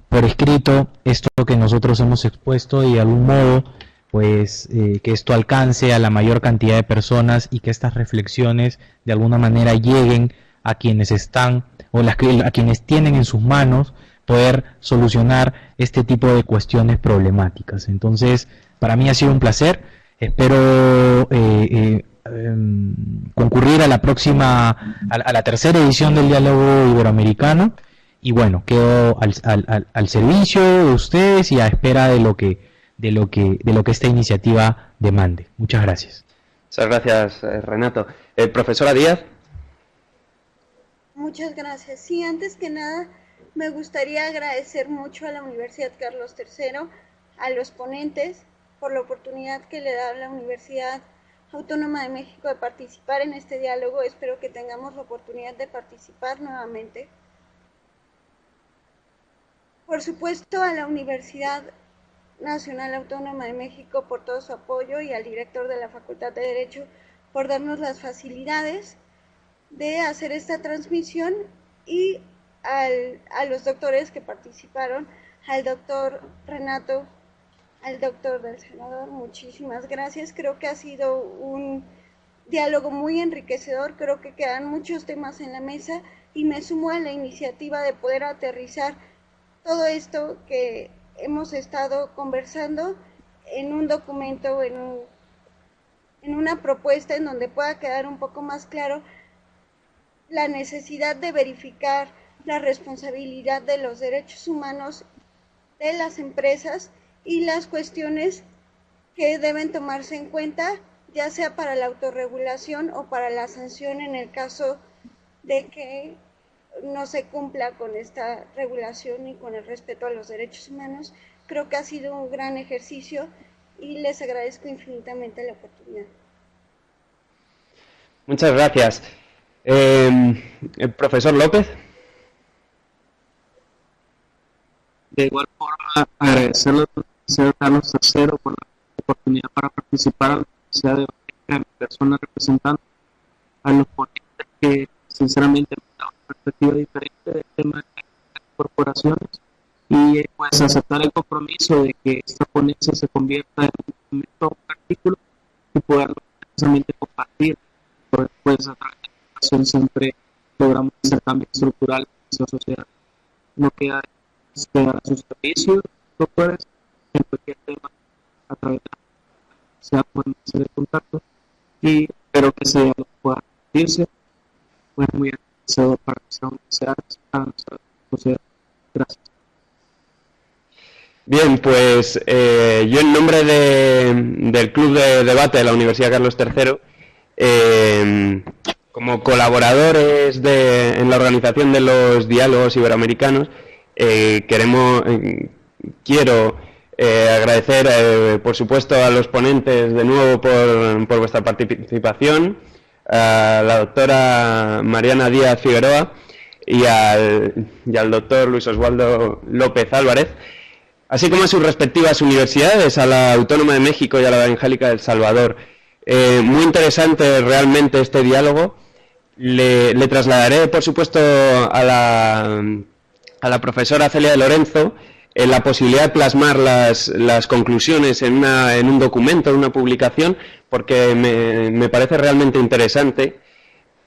por escrito esto que nosotros hemos expuesto, y de algún modo pues que esto alcance a la mayor cantidad de personas y que estas reflexiones de alguna manera lleguen a quienes están o a quienes tienen en sus manos poder solucionar este tipo de cuestiones problemáticas. Entonces, para mí ha sido un placer. Espero concurrir a la próxima, a la tercera edición del Diálogo Iberoamericano, y bueno, quedo al servicio de ustedes y a espera de lo que esta iniciativa demande. Muchas gracias. Muchas gracias, Renato. Profesora Díaz. Muchas gracias. Sí, antes que nada, me gustaría agradecer mucho a la Universidad Carlos III, a los ponentes, por la oportunidad que le da la Universidad Autónoma de México de participar en este diálogo. Espero que tengamos la oportunidad de participar nuevamente. Por supuesto, a la Universidad Nacional Autónoma de México por todo su apoyo, y al director de la Facultad de Derecho por darnos las facilidades de hacer esta transmisión, y a los doctores que participaron, al doctor Renato, al doctor del Salvador, muchísimas gracias. Creo que ha sido un diálogo muy enriquecedor, creo que quedan muchos temas en la mesa, y me sumo a la iniciativa de poder aterrizar todo esto que hemos estado conversando en un documento, en una propuesta en donde pueda quedar un poco más claro la necesidad de verificar la responsabilidad de los derechos humanos de las empresas y las cuestiones que deben tomarse en cuenta, ya sea para la autorregulación o para la sanción en el caso de que no se cumpla con esta regulación y con el respeto a los derechos humanos. Creo que ha sido un gran ejercicio y les agradezco infinitamente la oportunidad. Muchas gracias. Profesor López. De igual forma, agradecerle al profesor Carlos III por la oportunidad para participar Universidad de Bélgica, mi persona representando a los ponentes que sinceramente me dan una perspectiva diferente del tema de las corporaciones y pues aceptar el compromiso de que esta ponencia se convierta en un documento, un artículo y poderlo precisamente compartir, porque pues a través de la educación siempre logramos ese cambio estructural en nuestra sociedad. No queda a su servicio, doctores, en cualquier tema a través de la universidad pueden hacer el contacto y espero que ese diálogo pueda repetirse. Pues muy agradecido para nuestra universidad, para nuestra sociedad. Gracias. Bien, pues yo en nombre del Club de Debate de la Universidad Carlos III, como colaboradores en la organización de los diálogos iberoamericanos, quiero agradecer, por supuesto, a los ponentes de nuevo por vuestra participación, a la doctora Mariana Díaz Figueroa y al doctor Luis Oswaldo López Álvarez, así como a sus respectivas universidades, a la Autónoma de México y a la Evangélica del Salvador. Muy interesante realmente este diálogo. Le trasladaré, por supuesto, a la profesora Celia de Lorenzo la posibilidad de plasmar las conclusiones en un documento, en una publicación, porque me parece realmente interesante.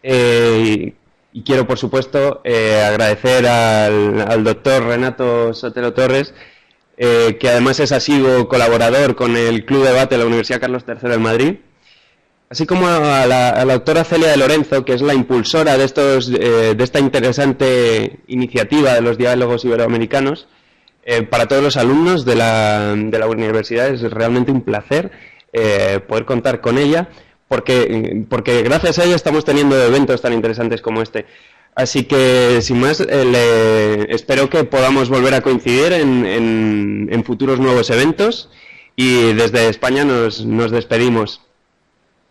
Y quiero, por supuesto, agradecer al doctor Renato Sotelo Torres, que además es asiduo colaborador con el Club de Debate de la Universidad Carlos III de Madrid, así como a la doctora Celia de Lorenzo, que es la impulsora de esta interesante iniciativa de los diálogos iberoamericanos. Para todos los alumnos de la universidad es realmente un placer poder contar con ella, porque gracias a ella estamos teniendo eventos tan interesantes como este. Así que, sin más, espero que podamos volver a coincidir en futuros nuevos eventos, y desde España nos despedimos.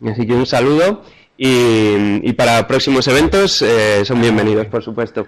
Así que un saludo y para próximos eventos son bienvenidos, por supuesto.